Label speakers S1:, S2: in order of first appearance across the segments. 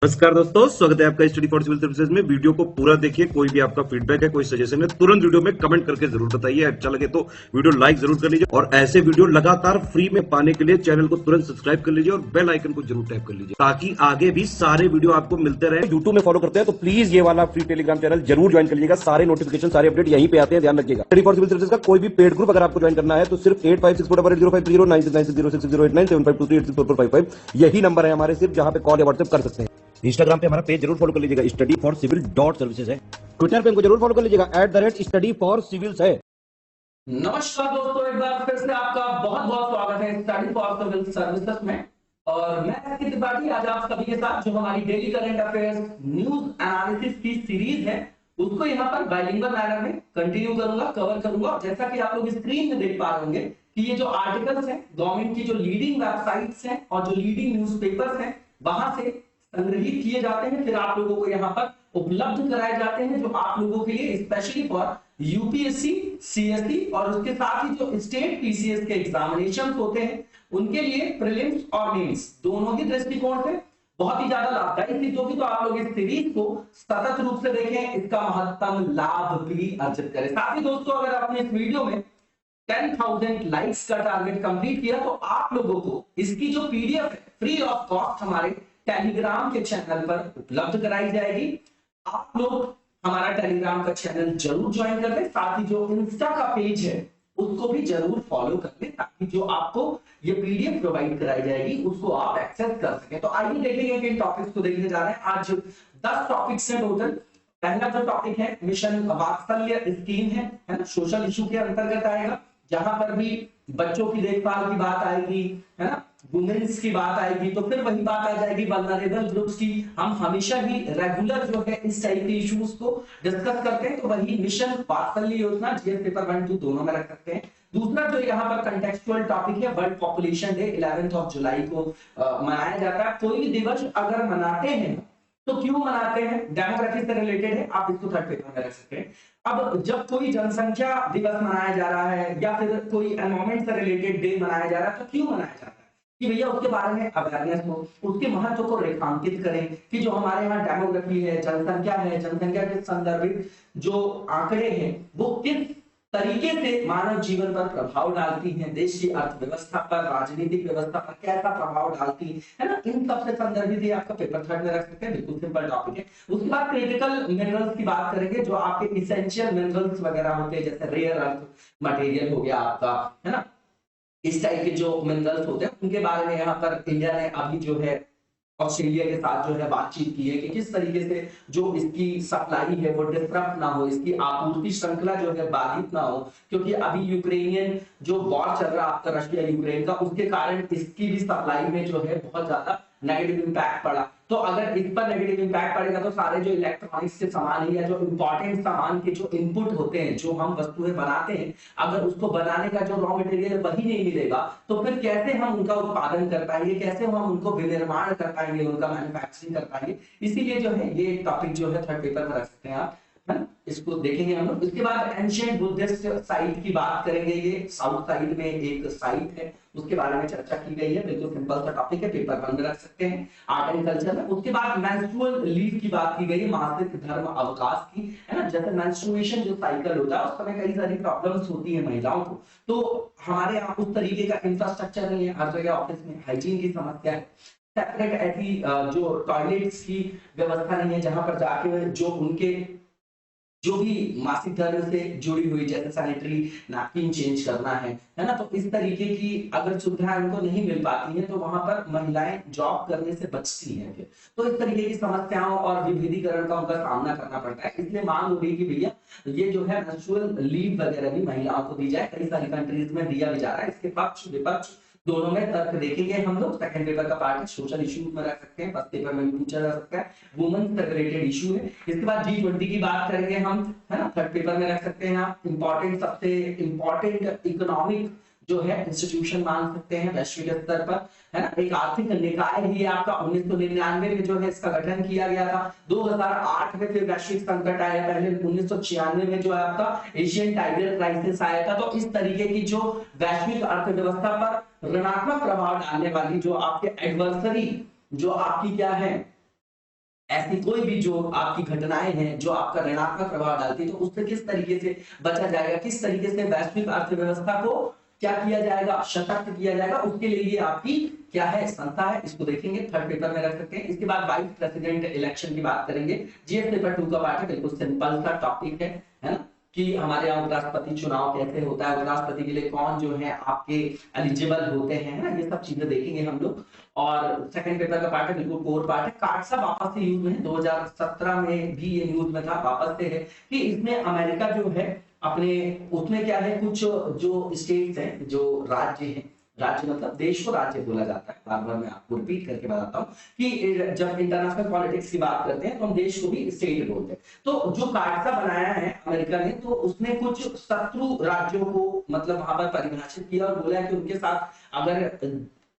S1: नमस्कार दोस्तों, स्वागत है आपका स्टडी फॉर सिविल सर्विसेज में। वीडियो को पूरा देखिए। कोई भी आपका फीडबैक है, कोई सजेशन है, तुरंत वीडियो में कमेंट करके जरूर बताइए। अच्छा लगे तो वीडियो लाइक जरूर कर लीजिए और ऐसे वीडियो लगातार फ्री में पाने के लिए चैनल को तुरंत सब्सक्राइब कर लीजिए और बेल आइकन को जरूर टैप कर लीजिए ताकि आगे भी सारे वीडियो आपको मिलते रहे। यूट्यूब में फॉलो करते हैं तो प्लीज ये वाला फ्री टेलीग्राम चैनल जरूर ज्वाइन कर लीजिएगा। सारे नोटिफिकेशन, सारे अपडेट यहीं पे आते हैं, ध्यान रखिएगा। स्टडी फॉर सिविल सर्विसेज का कोई भी पेड ग्रुप अगर आपको ज्वाइन करना है तो सिर्फ 8564805309696086089483864455 यही नंबर है हमारे, सिर्फ जहां पे कॉल या व्हाट्सएप कर सकते हैं। इंस्टाग्राम पे हमारा पेज जरूर फॉलो कर लीजिएगा, स्टडी फॉर सिविल .सर्विसेज है। ट्विटर पे हमको जरूर फॉलो कर लीजिएगा, @स्टडी फॉर सिविल्स है।
S2: नमस्कार दोस्तों, एक बार फिर से आपका बहुत बहुत स्वागत है स्टडी फॉर सिविल सर्विसेज में। और मैं एसके त्रिपाठी आज आप सभी के साथ जो हमारी daily current affairs news analysis की सीरीज है उसको यहाँ पर बाइलिंगुअल मैनर में कंटिन्यू करूंगा, कवर करूंगा। जैसा कि आप लोग स्क्रीन में देख पा रहे होंगे कि ये जो आर्टिकल्स हैं गवर्नमेंट की जो लीडिंग वेबसाइट्स हैं और जो लीडिंग न्यूज़पेपर्स हैं वहां से संग्रहित किए जाते हैं, फिर आप लोगों को यहाँ पर उपलब्ध कराए जाते हैं, जो आप लोगों के लिए स्पेशली फॉर यूपीएससी, सीएससी और उसके साथ ही जो स्टेट पीसीएस के एग्जामिनेशन होते हैं उनके लिए प्रीलिम्स और मेंस दोनों ही दृष्टिकोण से बहुत ही ज्यादा लाभदायी सिद्ध होगी। तो आप लोग इस सीरीज को सतत रूप से देखें, इसका महत्तम लाभ भी अर्जित करें। साथ ही दोस्तों, अगर आपने इस वीडियो में 10,000 लाइक्स का टारगेट कंप्लीट किया तो आप लोगों को इसकी जो पीडीएफ है फ्री ऑफ कॉस्ट हमारे टेलीग्राम के चैनल पर उपलब्ध कराई जाएगी। आप लोग हमारा टेलीग्राम का चैनल जरूर ज्वाइन कर लें, साथ ही जो इंस्टा का पेज है उसको भी जरूर फॉलो कर लें ताकि जो आपको ये पीडीएफ प्रोवाइड कराई जाएगी उसको आप एक्सेस कर सकें। तो आइए देखेंगे कि इन टॉपिक्स को देखने जा रहे हैं। आज 10 टॉपिक्स हैं टोटल। पहला जो टॉपिक है मिशन वात्सल्य स्कीम है ना, सोशल इशू के अंतर्गत आएगा, जहां पर भी बच्चों की देखभाल की बात आएगी, है ना, वुमेन्स की बात आएगी। तो फिर वही बात आ जाएगी वल्नरेबल ग्रुप्स की। हम हमेशा ही रेगुलर जो है इस टाइप के इश्यूज को डिस्कस करते हैं, तो वही मिशन वात्सल्य योजना जीएस पेपर 1 2 दोनों में रख सकते हैं। दूसरा जो यहाँ पर कंटेक्चुअल टॉपिक है वर्ल्ड पॉपुलेशन डे 11 जुलाई को मनाया जाता है। कोई भी दिवस अगर मनाते हैं तो क्यों मनाते हैं, डेमोग्राफी से रिलेटेड है, आप इसको थर्ड पेपर में रख सकते हैं। अब जब कोई जनसंख्या दिवस मनाया जा रहा है या फिर कोई एनवायरमेंट से रिलेटेड डे मनाया जा रहा है तो क्यों मनाया जाता है कि भैया उसके बारे में अवेयरनेस हो, उसके महत्व को रेखांकित करें कि जो हमारे यहाँ डेमोग्राफी है, जनसंख्या के संदर्भित जो आंकड़े हैं वो किस तरीके से मानव जीवन पर प्रभाव डालती हैं, देश की अर्थव्यवस्था पर, राजनीतिक व्यवस्था पर कैसा प्रभाव डालती है ना, इन सब से संदर्भित ये आपका पेपर थर्ड में रख सकते हैं। बिल्कुल सिंपल टॉपिक है। उसके बाद क्रिटिकल मिनरल्स की बात करेंगे, जो आपके इसेंशियल मिनरल्स वगैरह होते हैं, जैसे रेयर अर्थ मटेरियल हो गया आपका, है ना, इस टाइप के जो मिनरल्स होते हैं उनके बारे में यहाँ पर इंडिया ने अभी जो है ऑस्ट्रेलिया के साथ जो है बातचीत की है कि किस तरीके से जो इसकी सप्लाई है वो डिस्टर्ब ना हो, इसकी आपूर्ति श्रृंखला जो है बाधित ना हो, क्योंकि अभी यूक्रेनियन जो वॉर चल रहा है आपका रशिया यूक्रेन का, उसके कारण इसकी भी सप्लाई में जो है बहुत ज्यादा नेगेटिव इंपैक्ट पड़ा। तो अगर इस पर नेगेटिव इंपैक्ट पड़ेगा तो सारे जो इलेक्ट्रॉनिक्स के सामान है या जो इंपॉर्टेंट सामान के जो इनपुट होते हैं, जो हम वस्तुएं बनाते हैं, अगर उसको बनाने का जो रॉ मटेरियल वही नहीं मिलेगा तो फिर कैसे हम उनका उत्पादन कर पाएंगे, कैसे हम उनको विनिर्माण कर पाएंगे, उनका मैन्युफैक्चरिंग कर पाएंगे। इसीलिए जो है ये टॉपिक जो है थर्ड पेपर में रख सकते हैं आप, है ना, इसको देखेंगे हम लोग। इसके बाद एंशिएंट बुद्धिस्ट साइट की बात करेंगे। ये साउथ साइड में एक साइट है, उसके बारे में चर्चा की गई है। बिल्कुल सिंपल सा टॉपिक है, पेपर 1 में रख सकते हैं आर्ट एंड कल्चर में। उसके बाद मेंस्ट्रुअल लीव की बात की गई है, मासिक धर्म अवकाश की, है ना। जैसे मेंस्ट्रुएशन जो साइकिल होता है उस समय कई सारी प्रॉब्लम्स होती है महिलाओं को, तो हमारे यहाँ उस तरीके का इंफ्रास्ट्रक्चर नहीं है, हर जगह ऑफिस में हाइजीन की समस्या है, सेपरेट ऐसी जो टॉयलेट्स की व्यवस्था नहीं है जहां पर जाके जो उनके जो भी मासिक धर्म से जुड़ी हुई जैसे सैनिटरी नैपकिन चेंज करना है ना, तो इस तरीके की अगर सुविधाएं उनको नहीं मिल पाती हैं तो वहां पर महिलाएं जॉब करने से बचती हैं फिर। तो इस तरीके की समस्याओं और विभेदीकरण का उनका सामना करना पड़ता है। इसलिए मांग हो रही कि भैया ये जो है मेंस्ट्रुअल लीव वगैरह भी महिलाओं को दी जाए। कई सारी कंट्रीज में दिया भी जा रहा है। इसके पक्ष विपक्ष दोनों में तर्क देखेंगे हम लोग। सेकंड पेपर का पार्ट है, सोशल इशू में रख सकते हैं, फर्स्ट पेपर में भी पूछा जा सकता है, वुमेन से रिलेटेड इशू है। इसके बाद G20 की बात करेंगे हम, है ना, थर्ड पेपर में रख सकते हैं आप। इंपॉर्टेंट, सबसे इंपॉर्टेंट इकोनॉमिक जो है इंस्टीट्यूशन मान सकते हैं वैश्विक स्तर पर, है ना। एक आर्थिक निकाय ही आपका 1999 में जो है इसका गठन किया गया था। 2008 में फिर वैश्विक संकट आया, पहले 1996 में जो है आपका एशियन टाइगर क्राइसिस आया था। तो इस तरीके की जो वैश्विक अर्थव्यवस्था पर ऋणात्मक प्रभाव डालने वाली जो आपके एडवर्सरी, जो आपकी क्या है ऐसी कोई भी जो आपकी घटनाएं हैं जो आपका ऋणात्मक प्रभाव डालती है, तो उससे किस तरीके से बचा जाएगा, किस तरीके से वैश्विक अर्थव्यवस्था को क्या किया जाएगा, सशक्त किया जाएगा, उसके लिए ये आपकी क्या है, संस्था है। इसको देखेंगे, थर्ड पेपर में रख सकते हैं। इसके बाद वाइस प्रेसिडेंट इलेक्शन की बात करेंगे। जीएस पेपर 2 का पार्ट है, बिल्कुल सिंपल सा टॉपिक है ना, कि हमारे यहाँ उपराष्ट्रपति चुनाव कैसे होता है, उपराष्ट्रपति के लिए कौन जो है आपके एलिजिबल होते हैं ना, ये सब चीजें देखेंगे हम लोग। और सेकंड पेपर का पार्ट है, बिल्कुल कोर पार्ट है। कार्डसा वापस से यूज में 2017 में भी ये न्यूज में था, वापस से है कि इसमें अमेरिका जो है अपने उसमें क्या है, कुछ जो स्टेट्स हैं, जो राज्य हैं, राज्य मतलब देश को राज्य बोला जाता है, बार बार मैं आपको रिपीट करके बताता हूँ कि जब इंटरनेशनल पॉलिटिक्स की बात करते हैं तो हम देश को भी स्टेट बोलते हैं। तो जो कार्डसा बनाया है अमेरिका ने, तो उसने कुछ शत्रु राज्यों को मतलब वहां पर परिभाषित किया और बोला कि उनके साथ अगर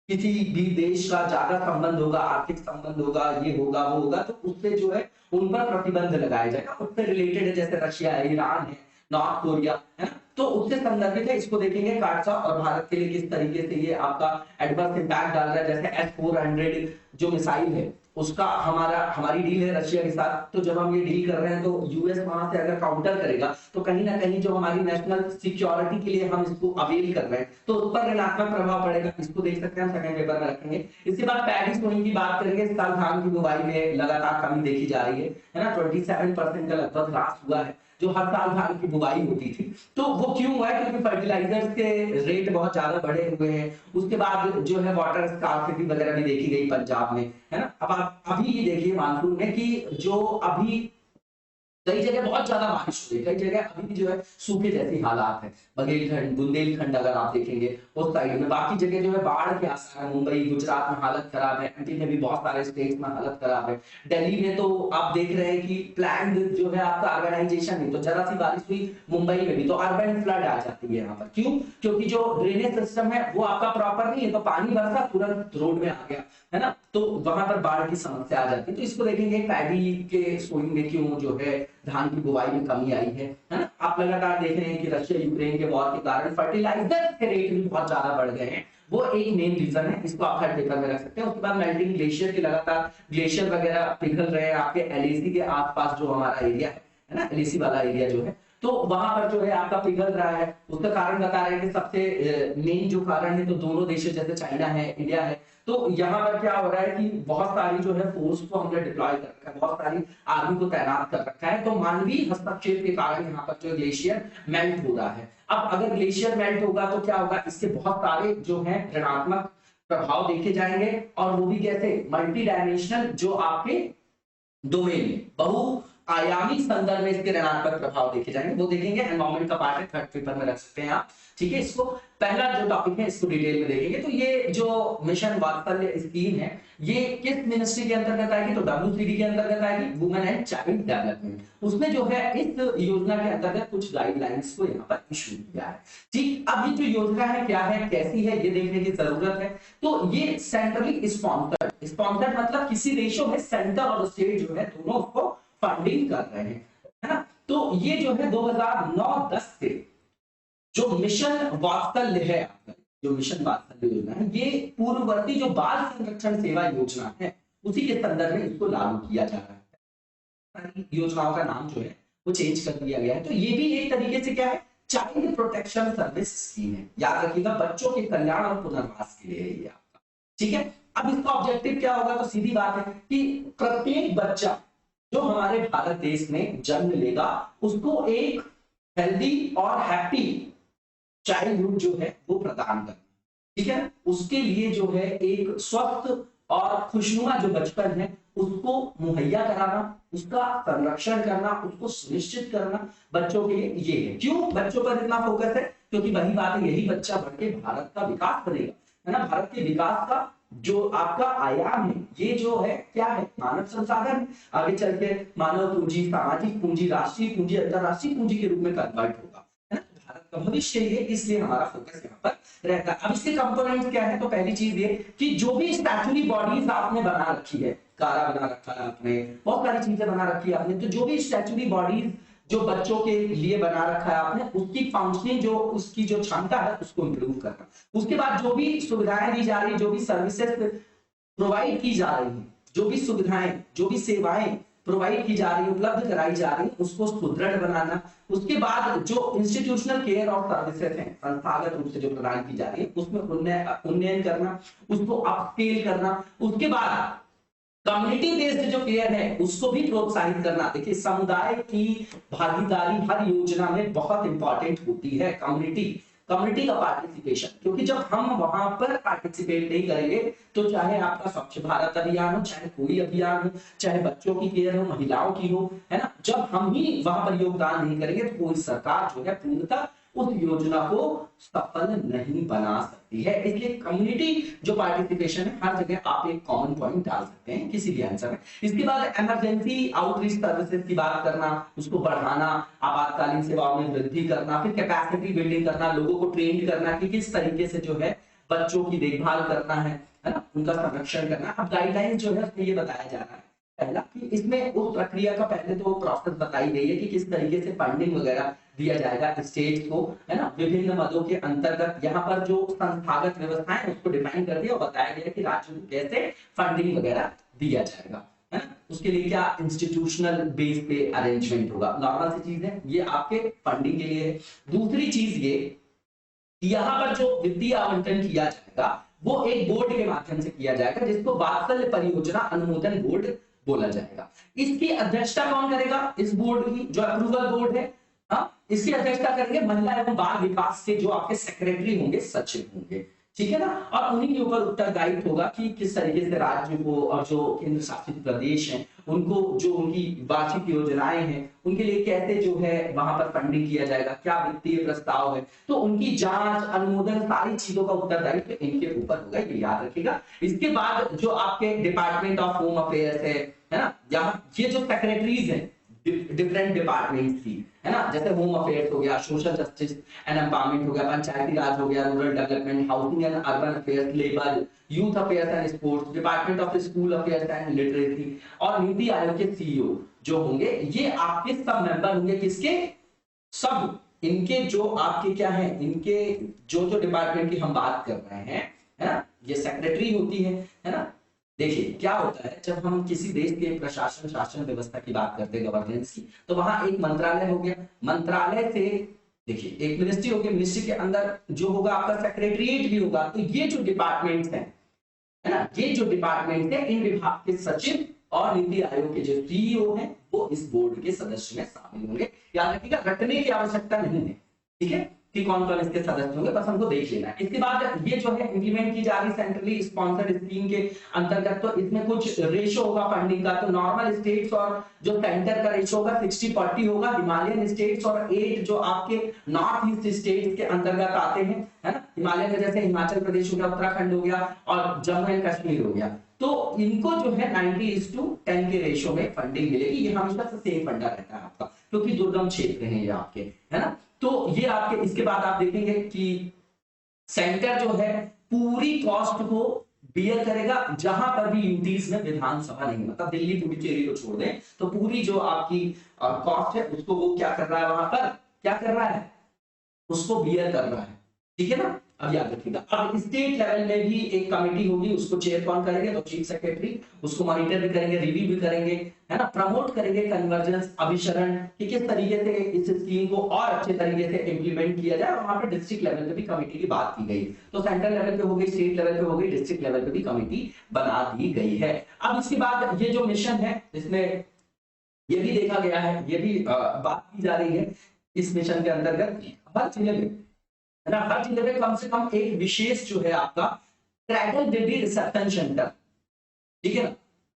S2: किसी भी देश का ज्यादा संबंध होगा, आर्थिक संबंध होगा, ये होगा वो होगा, तो उससे जो है उन पर प्रतिबंध लगाया जाएगा। उससे रिलेटेड है, जैसे रशिया है, ईरान है, नॉर्थ कोरिया है ना, तो उससे संदर्भित है। इसको देखेंगे कार्डसा, और भारत के लिए किस तरीके से ये आपका एडवर्स इंपैक्ट डाल रहा है। जैसे S-400 जो मिसाइल है, उसका हमारी डील है रशिया के साथ, तो जब हम ये डील कर रहे हैं तो यूएस वहां से अगर काउंटर करेगा तो कहीं ना कहीं जो हमारी नेशनल सिक्योरिटी के लिए हम इसको अवेल कर रहे हैं, तो उस पर ऋणात्मक प्रभाव पड़ेगा। इसको देख सकते हैं, हम सेकंड पेपर में रखेंगे। इसके बाद पैरिस सोइंग की बात करेंगे। इस साल धान की बुवाई में लगातार कमी देखी जा रही है ना, 27% का लगभग ह्रास हुआ है, जो हर साल धान की बुवाई होती थी। तो वो क्यों हुआ है, क्योंकि फर्टिलाइजर्स के रेट बहुत ज्यादा बढ़े हुए हैं। उसके बाद जो है वाटर स्कार्सिटी वगैरह भी देखी गई पंजाब में, है ना। अब आप अभी ये देखिए मानसून में कि जो अभी कई जगह बहुत ज्यादा बारिश हुई, कई जगह अभी भी जो है सूखे जैसी हालात है। बघेलखंड, बुंदेलखंड अगर आप देखेंगे उस साइड में, बाकी जगह जो है बाढ़ के आसार है। मुंबई, गुजरात में हालत खराब है, एमपी में भी बहुत सारे स्टेट्स में हालत खराब है। दिल्ली में तो आप देख रहे हैं कि प्लान्ड जो है आपका अर्बनाइजेशन नहीं, तो जरा सी बारिश हुई मुंबई में भी तो अर्बन फ्लड आ जाती है यहाँ पर। क्यों? क्योंकि जो ड्रेनेज सिस्टम है वो आपका प्रॉपर नहीं है, तो पानी बरसा तुरंत रोड में आ गया, है ना, तो वहां पर बाढ़ की समस्या आ जाती है। तो इसको देखेंगे पैडी के सोइंग में क्यों जो है धान की बुवाई में कमी आई है ना। आप लगातार देख रहे हैं कि रशिया यूक्रेन के वॉर के कारण फर्टिलाइजर के रेट भी बहुत ज्यादा बढ़ गए हैं, वो एक मेन रीजन है। इसको आप थर्ड पेपर में रख सकते हैं। उसके बाद मेल्टिंग ग्लेशियर के लगातार ग्लेशियर वगैरह पिघल रहे हैं आपके एलएसी के आसपास, जो हमारा एरिया है ना, एलएसी वाला एरिया जो है, तो वहां पर जो है आपका पिघल रहा है। उसका कारण बता रहे हैं कि सबसे मेन जो कारण है, तो दोनों देश जैसे चाइना है, इंडिया है, तो यहाँ पर क्या हो रहा है कि बहुत सारी जो है फोर्स को हमने डिप्लॉय कर रखा है, बहुत सारी आर्मी को तैनात कर रखा है, तो मानवीय हस्तक्षेप के कारण यहाँ पर जो ग्लेशियर मेल्ट हो रहा है। अब अगर ग्लेशियर मेल्ट होगा तो क्या होगा, इससे बहुत सारे जो है ऋणात्मक प्रभाव देखे जाएंगे, और वो भी कैसे, मल्टी डायमेंशनल, जो आपके डोमेन में बहु आयामी संदर्भ में इसके ऋणात्मक प्रभाव देखे जाएंगे, वो देखेंगे। एनवायरमेंट का पार्ट है, थर्ड पेपर में रख सकते हैं आप, ठीक है। इसको पहला जो टॉपिक है इसको डिटेल में देखेंगे। तो ये जो मिशन वात्सल्य स्कीम है, ये किस मिनिस्ट्री के अंतर्गत आएगी, तो WCD के अंतर्गत आएगी, वुमेन एंड चाइल्ड डेवलपमेंट। उसमें जो है इस योजना के अंतर्गत कुछ गाइडलाइंस को यहाँ पर इशू किया है, ठीक। अब ये जो योजना है क्या है, कैसी है, ये देखने की जरूरत है। तो ये सेंट्रली स्पॉन्सर्ड मतलब किसी रेशो में सेंटर और स्टेट जो है दोनों उसको फंडिंग कर रहे हैं, है ना। तो ये जो है 2009-10 से जो मिशन वात्सल्य है, जो मिशन वात्सल्य योजना है, ये पूर्ववर्ती जो बाल संरक्षण सेवा योजना है उसी के संदर्भ में इसको लागू किया जा रहा है। योजनाओं का नाम जो है वो चेंज कर दिया गया है। तो ये भी एक तरीके से क्या है, चाइल्ड प्रोटेक्शन सर्विस स्कीम है। याद रखिएगा, बच्चों के कल्याण और पुनर्वास के लिए है ये आपका, ठीक है। अब इसका ऑब्जेक्टिव क्या होगा, तो सीधी बात है कि प्रत्येक बच्चा जो हमारे भारत देश में जन्म लेगा उसको एक हेल्दी और हैप्पी चाइल्डहुड जो है वो प्रदान करना, ठीक है। उसके लिए जो है एक स्वस्थ और खुशनुमा जो बचपन है उसको मुहैया कराना, उसका संरक्षण करना, उसको सुनिश्चित करना बच्चों के लिए, ये है। क्यों बच्चों पर इतना फोकस है, क्योंकि वही बात है, यही बच्चा बढ़ के भारत का विकास करेगा, है ना। भारत के विकास का जो आपका आयाम है, ये जो है क्या है, मानव संसाधन, आगे चल के मानव पूंजी, सामाजिक पूंजी, राष्ट्रीय पूंजी, अंतरराष्ट्रीय पूंजी के रूप में कन्वर्ट होगा, है ना। भारत का भविष्य है, इसलिए हमारा फोकस यहाँ पर रहता है। अब इसके कंपोनेंट्स क्या है, तो पहली चीज ये कि जो भी स्टैट्यूटरी बॉडीज आपने बना रखी है, कारा बना रखा है आपने, बहुत सारी चीजें बना रखी है आपने, तो जो भी स्टैट्यूटरी बॉडीज जो बच्चों के लिए बना रखा है आपने, उसकी फंक्शनिंग, जो उसकी जो क्षमता है उसको इंप्रूव करना। उसके बाद जो भी सुविधाएं दी जा रही है, जो भी सर्विसेज प्रोवाइड की जा रही है, जो भी सुविधाएं, जो भी सेवाएं प्रोवाइड की जा रही है, उपलब्ध कराई जा रही है, उसको सुदृढ़ बनाना। उसके बाद जो इंस्टीट्यूशनल केयर और सर्विसेज हैं, संस्थागत रूप से जो प्रदान की जा रही है, उसमें उन्नयन करना, उसको अपस्केल करना। उसके बाद कम्युनिटी बेस्ड जो केयर है उसको भी प्रोत्साहित करना। देखिए, समुदाय की भागीदारी हर योजना में बहुत इंपॉर्टेंट होती है। कम्युनिटी का पार्टिसिपेशन, क्योंकि जब हम वहां पर पार्टिसिपेट नहीं करेंगे तो चाहे आपका स्वच्छ भारत अभियान हो, चाहे कोई अभियान हो, चाहे बच्चों की केयर हो, महिलाओं की हो, है ना, जब हम ही वहां पर योगदान नहीं करेंगे तो कोई सरकार जो है पूर्णतः उस योजना को सफल नहीं बना सकती है। इसलिए कम्युनिटी जो पार्टिसिपेशन है, हर जगह आप एक कॉमन पॉइंट डाल सकते हैं किसी भी आंसर में। इसके बाद इमरजेंसी आउटरीच सर्विसेज की बात करना, उसको बढ़ाना, आपातकालीन सेवाओं में वृद्धि करना, फिर कैपेसिटी बिल्डिंग करना, लोगों को ट्रेन करना कि किस तरीके से जो है बच्चों की देखभाल करना है ना, उनका संरक्षण करना। अब गाइडलाइंस जो है उसमें ये बताया जा रहा है पहला कि इसमें उस प्रक्रिया का पहले तो प्रोसेस बताई गई है कि किस तरीके से फंडिंग वगैरह दिया जाएगा स्टेट को, है ना, विभिन्न मदों के अंतर्गत। यहाँ पर जो संस्थागत व्यवस्था है उसको डिफाइन कर दिया और बताया गया कि राज्य को कैसे फंडिंग वगैरह दिया जाएगा, है ना। उसके लिए क्या इंस्टीट्यूशनल बेस पे अरेंजमेंट होगा, नॉर्मल सी चीज है, ये आपके फंडिंग के लिए है। दूसरी चीज ये, यहाँ पर जो वित्तीय आवंटन किया जाएगा वो एक बोर्ड के माध्यम से किया जाएगा जिसको वात्सल्य परियोजना अनुमोदन बोर्ड बोला जाएगा। इसकी अध्यक्षता कौन करेगा, इस बोर्ड की जो अप्रूवल बोर्ड है, हाँ, इसकी अध्यक्षता करेंगे महिला एवं बाल विकास से जो आपके सेक्रेटरी होंगे, सचिव होंगे, ठीक है ना। और उन्हीं के ऊपर उत्तरदायित्व होगा कि किस तरीके से राज्य को और जो केंद्र शासित प्रदेश हैं उनको जो उनकी वार्षिक योजनाएं हैं उनके लिए कैसे जो है वहां पर फंडिंग किया जाएगा, क्या वित्तीय प्रस्ताव है, तो उनकी जांच, अनुमोदन, सारी चीजों का उत्तरदायित्व इनके ऊपर होगा, ये याद रखिएगा। इसके बाद जो आपके डिपार्टमेंट ऑफ होम अफेयर्स है ना, यहाँ ये जो सेक्रेटरीज हैं डिफरेंट डिपार्टमेंट्स की, है ना, जैसे होम अफेयर्स हो गया, सोशल जस्टिस एंड एम्पावरमेंट हो गया, पंचायती राज हो गया, rural development, housing and urban affairs, labour, youth affairs and sports, department of school affairs and literacy, और नीति आयोग के सीईओ जो होंगे, ये आपके सब मेंबर होंगे। किसके? सब इनके जो आपके क्या है, इनके जो जो डिपार्टमेंट की हम बात कर रहे हैं, है ना, ये सेक्रेटरी होती है ना। देखिए क्या होता है, जब हम किसी देश के प्रशासन, शासन व्यवस्था की बात करते हैं, गवर्नेंस की, तो वहां एक मंत्रालय हो गया, मंत्रालय से देखिए एक मिनिस्ट्री होगी, मिनिस्ट्री के अंदर जो होगा आपका सेक्रेटरीट भी होगा। तो ये जो डिपार्टमेंट्स हैं, है ना, ये जो डिपार्टमेंट है, इन विभाग के सचिव और नीति आयोग के जो सीईओ हैं वो इस बोर्ड के सदस्य में शामिल होंगे। याद रखिएगा, रटने की आवश्यकता नहीं है, ठीक है, कि कौन कौन इसके सदस्य होंगे, बस हमको देख लेना है। इसके बाद ये जो है इंप्लीमेंट की जा रही सेंट्रली स्पॉन्सर्ड स्कीम के अंतर्गत, तो इसमें कुछ रेशो होगा फंडिंग का। तो नॉर्मल स्टेट्स और जो सेंटर का रेशो होगा 60-40 होगा, हिमालयन स्टेट्स और 8 जो आपके नॉर्थ ईस्ट स्टेट्स के अंतर्गत आते हैं, है ना। हिमालय में जैसे हिमाचल प्रदेश हो गया, उत्तराखंड हो गया और जम्मू एंड कश्मीर हो गया, तो इनको जो है 90:10 के रेशो में फंडिंग मिलेगी। ये हमेशा से सेम फंडा रहता है आपका, क्योंकि दुर्गम क्षेत्र हैं ये आपके, है ना। तो ये आपके, इसके बाद आप देखेंगे कि सेंटर जो है पूरी कॉस्ट को बियर करेगा, जहां पर भी यूटीज में विधानसभा नहीं, मतलब दिल्ली पुडुचेरी को छोड़ दें, तो पूरी जो आपकी कॉस्ट है उसको वो क्या कर रहा है, वहां पर क्या कर रहा है, उसको बियर कर रहा है, ठीक है ना। अब याद रखिएगा, अब स्टेट लेवल में भी एक कमेटी होगी, उसको चेयर कौन करेंगे, तो चीफ सेक्रेटरी, उसको मॉनिटर भी करेंगे, रिव्यू भी करेंगे, है ना, प्रमोट करेंगे कन्वर्जेंस, अभिसरण, कि किस तरीके से इस स्कीम को और अच्छे तरीके से इंप्लीमेंट किया जाए। और वहां पर डिस्ट्रिक्ट लेवल पे भी कमेटी की बात की गई, तो सेंट्रल लेवल पे हो गई, स्टेट लेवल पे हो गई, डिस्ट्रिक्ट लेवल पे भी कमेटी बना दी गई है। अब इसके बाद ये जो मिशन है, इसमें ये भी देखा गया है, ये भी बात की जा रही है इस मिशन के अंतर्गत, हर जिले में, है ना, हर जिले में कम से कम एक विशेष जो है आपका क्रैडल बेबी रिसेप्शन सेंटर, ठीक है ना,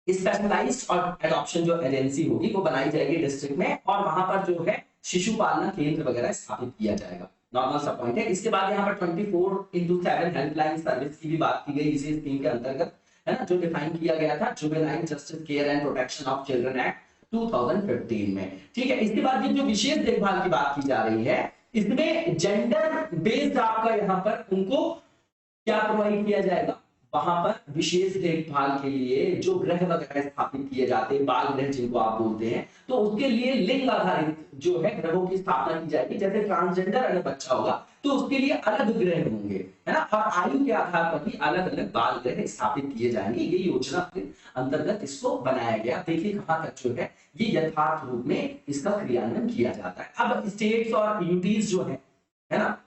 S2: स्पेशलाइज्ड और एडॉप्शन जो एजेंसी होगी वो बनाई जाएगी डिस्ट्रिक्ट में, और वहां पर जो है शिशु पालना केंद्र वगैरह स्थापित किया जाएगा। नॉर्मल सा पॉइंट है। इसके बाद यहाँ पर 24/7 हेल्पलाइन सर्विस की भी बात की गई इसी स्कीम के अंतर्गत, है ना, जो डिफाइन किया गया था juvenile justice care and protection of children act 2015 में, ठीक है। इसके बाद ये जो विशेष देखभाल की बात की जा रही है, इसमें जेंडर बेस्ड आपका यहाँ पर उनको क्या प्रोवाइड किया जाएगा, वहां पर विशेष देखभाल के लिए जो गृह वगैरह स्थापित किए जाते हैं, बाल गृह जिनको आप बोलते हैं, तो उसके लिए लिंग आधारित जो है गृहों की स्थापना की जाएगी। जैसे ट्रांसजेंडर अगर बच्चा होगा तो उसके लिए अलग ग्रह होंगे, है ना, और आयु के आधार पर भी अलग अलग बाल ग्रह स्थापित किए जाएंगे। ये योजना के अंतर्गत इसको बनाया गया। देखिए कहां तक जो है ये यथार्थ रूप में इसका क्रियान्वयन किया जाता है। अब स्टेट्स और यूटीज जो है ना,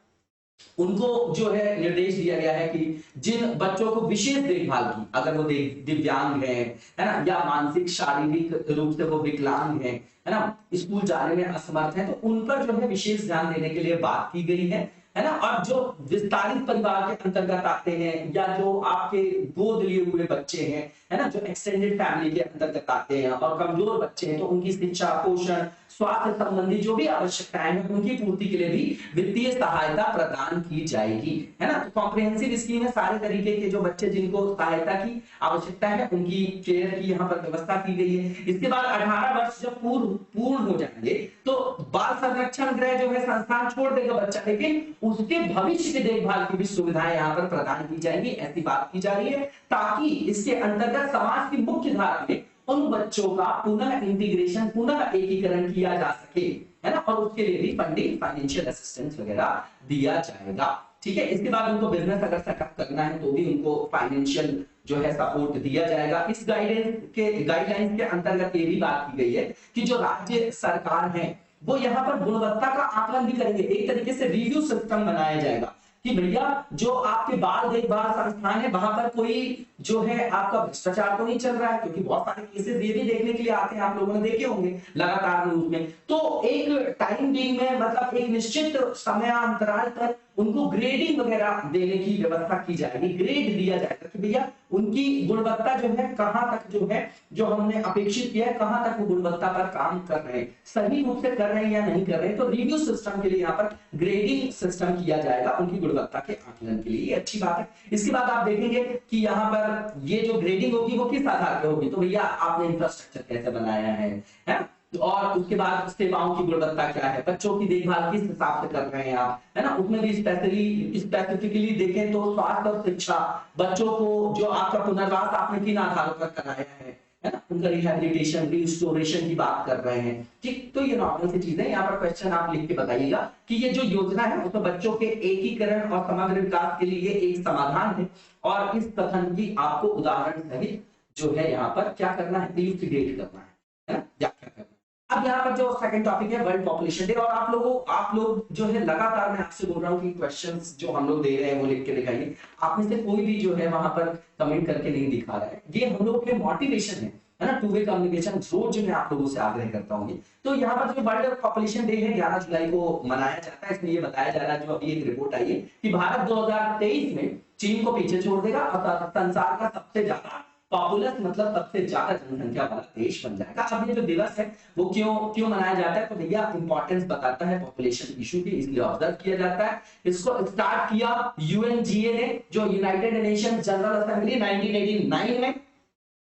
S2: उनको जो है निर्देश दिया गया है कि जिन बच्चों को विशेष देखभाल की, अगर वो दिव्यांग है ना, या मानसिक शारीरिक रूप से वो विकलांग है ना, स्कूल जाने में असमर्थ है, तो उन पर जो है विशेष ध्यान देने के लिए बात की गई है ना। और जो विस्तारित परिवार के अंतर्गत आते हैं या जो आपके गोद लिए हुए बच्चे हैं, है ना, जो एक्सटेंडेड फैमिली के अंतर्गत आते हैं और कमजोर बच्चे हैं, तो उनकी शिक्षा, पोषण, स्वास्थ्य संबंधी जो भी आवश्यकताएं हैं उनकी पूर्ति के लिए भी वित्तीय सहायता प्रदान की जाएगी, है ना। तो कॉम्प्रिहेंसिव स्कीम है, सारे तरीके के जो बच्चे जिनको सहायता की आवश्यकता है उनकी केयर की यहाँ पर व्यवस्था की गई है। इसके बाद 18 वर्ष जब पूर्ण हो जाएंगे तो बाल संरक्षण गृह जो है संस्थान छोड़ देगा बच्चा, लेकिन उसके भविष्य की देखभाल की भी सुविधाएं यहाँ पर प्रदान की जाएंगी, ऐसी बात की जा रही है, ताकि इसके अंतर्गत समाज की मुख्य धारा में उन बच्चों का पुनः इंटीग्रेशन, पुनः एकीकरण किया जा सके, है ना, और उसके लिए भी फंडिंग, फाइनेंशियल असिस्टेंस वगैरह दिया जाएगा। ठीक है, इसके बाद उनको बिजनेस अगर सेटअप करना है तो भी उनको फाइनेंशियल जो है सपोर्ट दिया जाएगा। इस गाइडलाइंस के अंतर्गत ये भी बात की गई है कि जो राज्य सरकार है वो यहाँ पर गुणवत्ता का आकलन भी करेंगे। एक तरीके से रिव्यू सिस्टम बनाया जाएगा कि भैया जो आपके बाल देखभाल संस्थान है वहां पर कोई जो है आपका भ्रष्टाचार तो नहीं चल रहा है, क्योंकि बहुत सारे केसेस ये भी देखने के लिए आते हैं, आप लोगों ने देखे होंगे लगातार न्यूज में। तो एक टाइम बीइंग में, मतलब एक निश्चित समयांतराल पर उनको ग्रेडिंग वगैरह देने की व्यवस्था की जाएगी, ग्रेड दिया जाएगा कि भैया उनकी गुणवत्ता जो है कहां तक जो है जो हमने अपेक्षित किया है, कहां तक वो गुणवत्ता पर काम कर रहे हैं, सही रूप से कर रहे हैं या नहीं कर रहे हैं। तो रिव्यू सिस्टम के लिए यहाँ पर ग्रेडिंग सिस्टम किया जाएगा उनकी गुणवत्ता के आकलन के लिए, ये अच्छी बात है। इसके बाद आप देखेंगे कि यहाँ पर ये जो ग्रेडिंग होगी वो किस आधार पर होगी, तो भैया आपने इंफ्रास्ट्रक्चर कैसे बनाया है, और उसके बाद सेवाओं की गुणवत्ता क्या है, बच्चों की देखभाल किस हिसाब से कर रहे हैं आप, है ना, उसमें भी स्पेसिफिकली देखें तो स्वास्थ्य और शिक्षा, बच्चों को जो आपका पुनर्वास आपने किन आधारों पर कराया है ना, उनका रिहैबिलिटेशन, रिस्टोरेशन की बात कर रहे हैं। ठीक, तो ये नॉर्मल सी चीजें, यहाँ पर क्वेश्चन आप लिख के बताइएगा कि ये जो योजना है उसमें बच्चों के एकीकरण और समग्र विकास के लिए एक समाधान है, और इस कथन की आपको उदाहरण सहित जो है यहाँ पर क्या करना है, इलुसिडेट करना है ना, व्याख्या करना है। अब यहाँ पर जो सेकंड टॉपिक है वर्ल्ड पॉपुलेशन डे, और आप लोग जो है लगातार मैं आपसे बोल रहा हूँ कि क्वेश्चंस जो हम लोग दे रहे हैं वो लिख के दिखाइए। आप में से कोई भी जो है वहां पर कमेंट करके नहीं दिखा रहा है, ये हम लोग के मोटिवेशन है ना, टू वे कम्युनिकेशन, रोज मैं आप लोगों से आग्रह करता हूँ। तो यहाँ पर जो वर्ल्ड पॉपुलेशन डे है 11 जुलाई को मनाया जाता है। इसमें ये बताया जा रहा है, जो अभी एक रिपोर्ट आई है कि भारत 2023 में चीन को पीछे छोड़ देगा और संसार का सबसे ज्यादा पॉपुलस, मतलब सबसे ज्यादा जनसंख्या वाला देश बन जाएगा। अब ये जो दिवस है वो क्यों मनाया जाता है, तो भैया इंपॉर्टेंस बताता है पॉपुलेशन इशू की, इसलिए ऑब्जर्व किया जाता है। इसको स्टार्ट किया यूएनजीए ने, जो यूनाइटेड नेशन जनरल असेंबली 1989 में,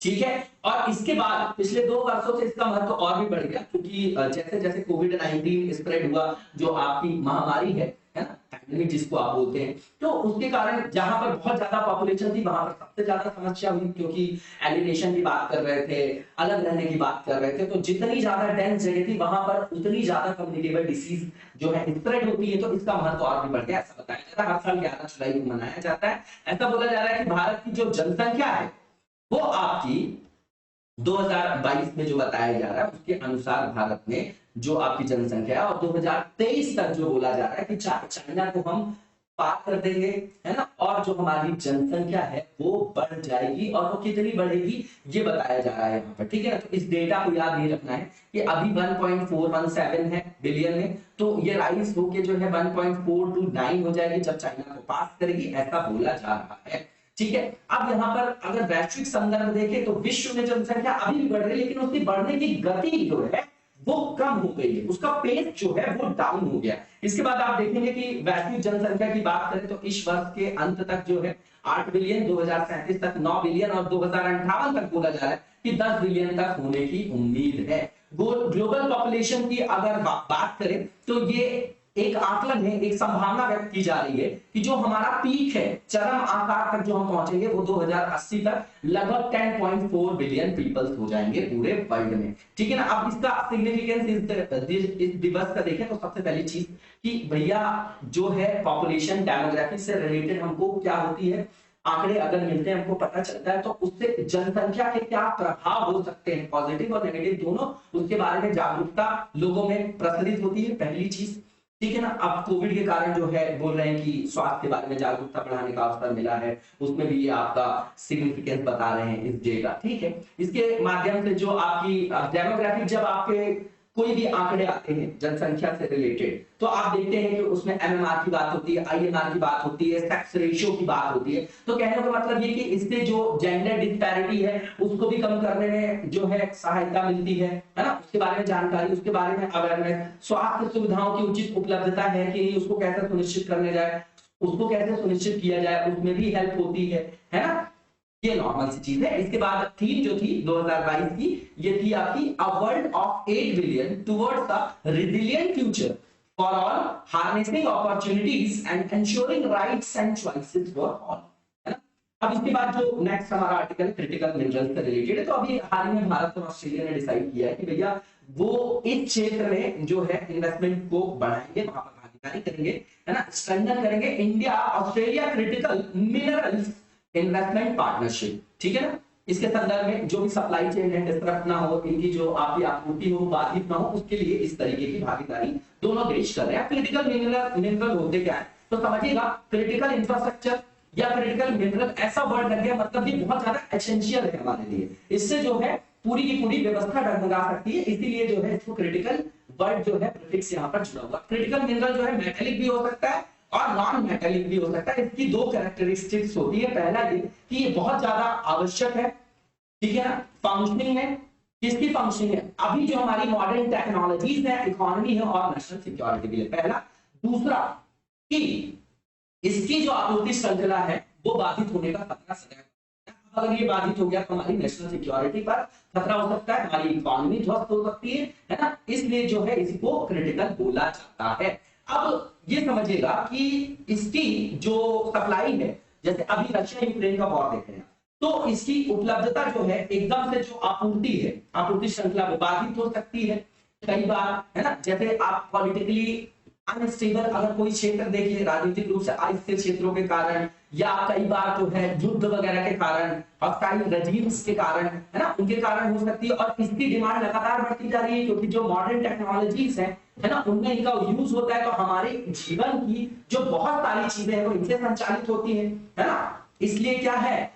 S2: ठीक है। और इसके बाद पिछले 2 वर्षों से इसका महत्व और भी बढ़ गया, क्योंकि जैसे जैसे कोविड-19 स्प्रेड हुआ, जो आपकी महामारी है ना, पैंडेमिक जिसको आप बोलते हैं, तो उसके कारण जहां पर बहुत ज्यादा पॉपुलेशन थी वहां पर सबसे ज्यादा समस्या हुई, क्योंकि एलिनेशन की बात कर रहे थे, अलग रहने की बात कर रहे थे, तो जितनी ज्यादा डेंस जगह थी वहां पर उतनी ज्यादा कम्युनिकेबल डिसीज जो है स्प्रेड होती है, तो इसका महत्व और भी बढ़ गया। ऐसा बताया जाता है, हर साल 11 जुलाई को मनाया जाता है। ऐसा बोला जा रहा है कि भारत की जो जनसंख्या है वो आपकी 2022 में जो बताया जा रहा है उसके अनुसार भारत में जो आपकी जनसंख्या है, और 2023 तक जो बोला जा रहा है कि चाइना को हम पार कर देंगे, है ना, और जो हमारी जनसंख्या है वो बढ़ जाएगी, और वो कितनी बढ़ेगी ये बताया जा रहा है यहाँ पर, ठीक है ना। तो इस डेटा को याद नहीं रखना है कि अभी 1.417 है बिलियन में, तो ये राइज होके जो है 1.429 हो जाएगी जब चाइना को पास करेगी, ऐसा बोला जा रहा है, ठीक है। अब यहाँ पर अगर वैश्विक संदर्भ देखें तो विश्व में जनसंख्या अभी भी बढ़ रही है, लेकिन उसकी बढ़ने की गति जो है वो कम हो गई है, उसका पेस जो है वो डाउन हो गया। इसके बाद आप देखेंगे कि वैश्विक जनसंख्या की बात करें तो इस वर्ष के अंत तक जो है 8 बिलियन, 2037 तक 9 बिलियन, और 2058 तक बोला जा रहा है कि 10 बिलियन तक होने की उम्मीद है। ग्लोबल पॉपुलेशन की अगर बात करें तो ये एक आकलन है, एक संभावना व्यक्त की जा रही है कि जो हमारा पीक है, चरम आकार तक जो हम पहुंचेंगे वो 2080 तक लगभग 10.4 बिलियन पीपल्स हो जाएंगे पूरे वर्ल्ड में। ठीक है ना। अब इसका सिग्निफिकेंस इस दिवस का देखें तो सबसे पहली चीज कि भैया जो है पॉपुलेशन डेमोग्राफी से रिलेटेड हमको क्या होती है, आंकड़े अगर मिलते हैं हमको पता चलता है तो उससे जनसंख्या के क्या प्रभाव हो सकते हैं, पॉजिटिव और नेगेटिव दोनों, उसके बारे में जागरूकता लोगों में प्रसारित होती है, पहली चीज। ठीक है ना। अब कोविड के कारण जो है बोल रहे हैं कि स्वास्थ्य के बारे में जागरूकता बढ़ाने का अवसर मिला है, उसमें भी ये आपका सिग्निफिकेंस बता रहे हैं इस डे का। ठीक है। इसके माध्यम से जो आपकी डेमोग्राफिक, जब आपके कोई भी आंकड़े आते हैं जनसंख्या से रिलेटेड, तो आप देखते हैं कि उसमें एमएमआर की बात होती है, आईएमआर की बात होती है, सेक्स रेशियो की बात होती है। तो कहने का मतलब ये कि इससे जो जेंडर डिस्पैरिटी है उसको भी कम करने में जो है सहायता मिलती है ना। उसके बारे में जानकारी, उसके बारे में अवेयरनेस, स्वास्थ्य सुविधाओं की उचित उपलब्धता है कि नहीं, उसको कैसे सुनिश्चित करने जाए, उसको कैसे सुनिश्चित किया जाए, उसमें भी हेल्प होती है ना। ये नॉर्मल सी चीज है। इसके बाद थीम जो थी 2022 की, ये थी आपकी a world of 8 billion towards a resilient future for all, harnessing opportunities and ensuring rights and choices for all, है ना। अब इसके बाद जो नेक्स्ट हमारा आर्टिकल क्रिटिकल मिनरल्स से रिलेटेड है, तो अभी हाल ही में भारत और ऑस्ट्रेलिया ने डिसाइड किया है कि भैया वो इस क्षेत्र में जो है इन्वेस्टमेंट को बढ़ाएंगे, वहां पर भागीदारी करेंगे, है ना, स्ट्रेंथन करेंगे। India Australia critical minerals investment partnership, ठीक है ना। इसके संदर्भ में जो भी सप्लाई चेन है डिस्टर्ब ना हो, इनकी जो आपकी आपूर्ति हो बाधित ना हो, उसके लिए इस तरीके की भागीदारी दोनों देश कर रहे हैं। क्रिटिकल मिनरल होते क्या है तो समझिएगा, क्रिटिकल इंफ्रास्ट्रक्चर या क्रिटिकल मिनरल ऐसा वर्ड लग गया, मतलब ये बहुत ज्यादा एसेंशियल है हमारे लिए, इससे जो है पूरी की पूरी व्यवस्था डगमगा सकती है, इसीलिए जो है इसको क्रिटिकल वर्ड जो है प्रीफिक्स यहाँ पर जुड़ा हुआ। क्रिटिकल मिनरल जो है मेटेलिक भी हो सकता है और नॉन मेटेलिक भी हो सकता है। इसकी दो कैरेक्टरिस्टिक्स होती है, पहला ये कि ये बहुत ज्यादा आवश्यक है, ठीक है ना, फंक्शनिंग है। किसकी फंक्शनिंग है? अभी जो हमारी मॉडर्न टेक्नोलॉजीज है, इकोनॉमी है और नेशनल सिक्योरिटी के लिए, पहला। दूसरा कि इसकी जो आपूर्ति श्रृंखला है वो बाधित होने का खतरा सदैव है। अगर ये बाधित हो गया तो हमारी नेशनल सिक्योरिटी पर खतरा हो सकता है, हमारी इकोनॉमी ध्वस्त हो सकती है ना। इसलिए जो है इसको क्रिटिकल बोला जाता है। अब ये समझिएगा कि इसकी जो सप्लाई है, जैसे अभी रशिया यूक्रेन का वॉर देख रहे हैं, तो इसकी उपलब्धता जो है एकदम से जो आपूर्ति है, आपूर्ति श्रृंखला वो बाधित हो सकती है कई बार, है ना। जैसे आप पॉलिटिकली अनस्टेबल अगर कोई क्षेत्र देखिए, राजनीतिक रूप से अस्थिर क्षेत्रों के कारण या कई बार जो है युद्ध वगैरह के कारण, हॉस्टाइल रेजिम्स के कारण, है ना, उनके कारण हो सकती है। और इसकी डिमांड लगातार बढ़ती जा रही है क्योंकि जो मॉडर्न टेक्नोलॉजीज है ना, उनमें इनका यूज होता है, तो हमारे जीवन की जो बहुत सारी चीजें हैं वो इनसे संचालित होती है ना। इसलिए क्या है,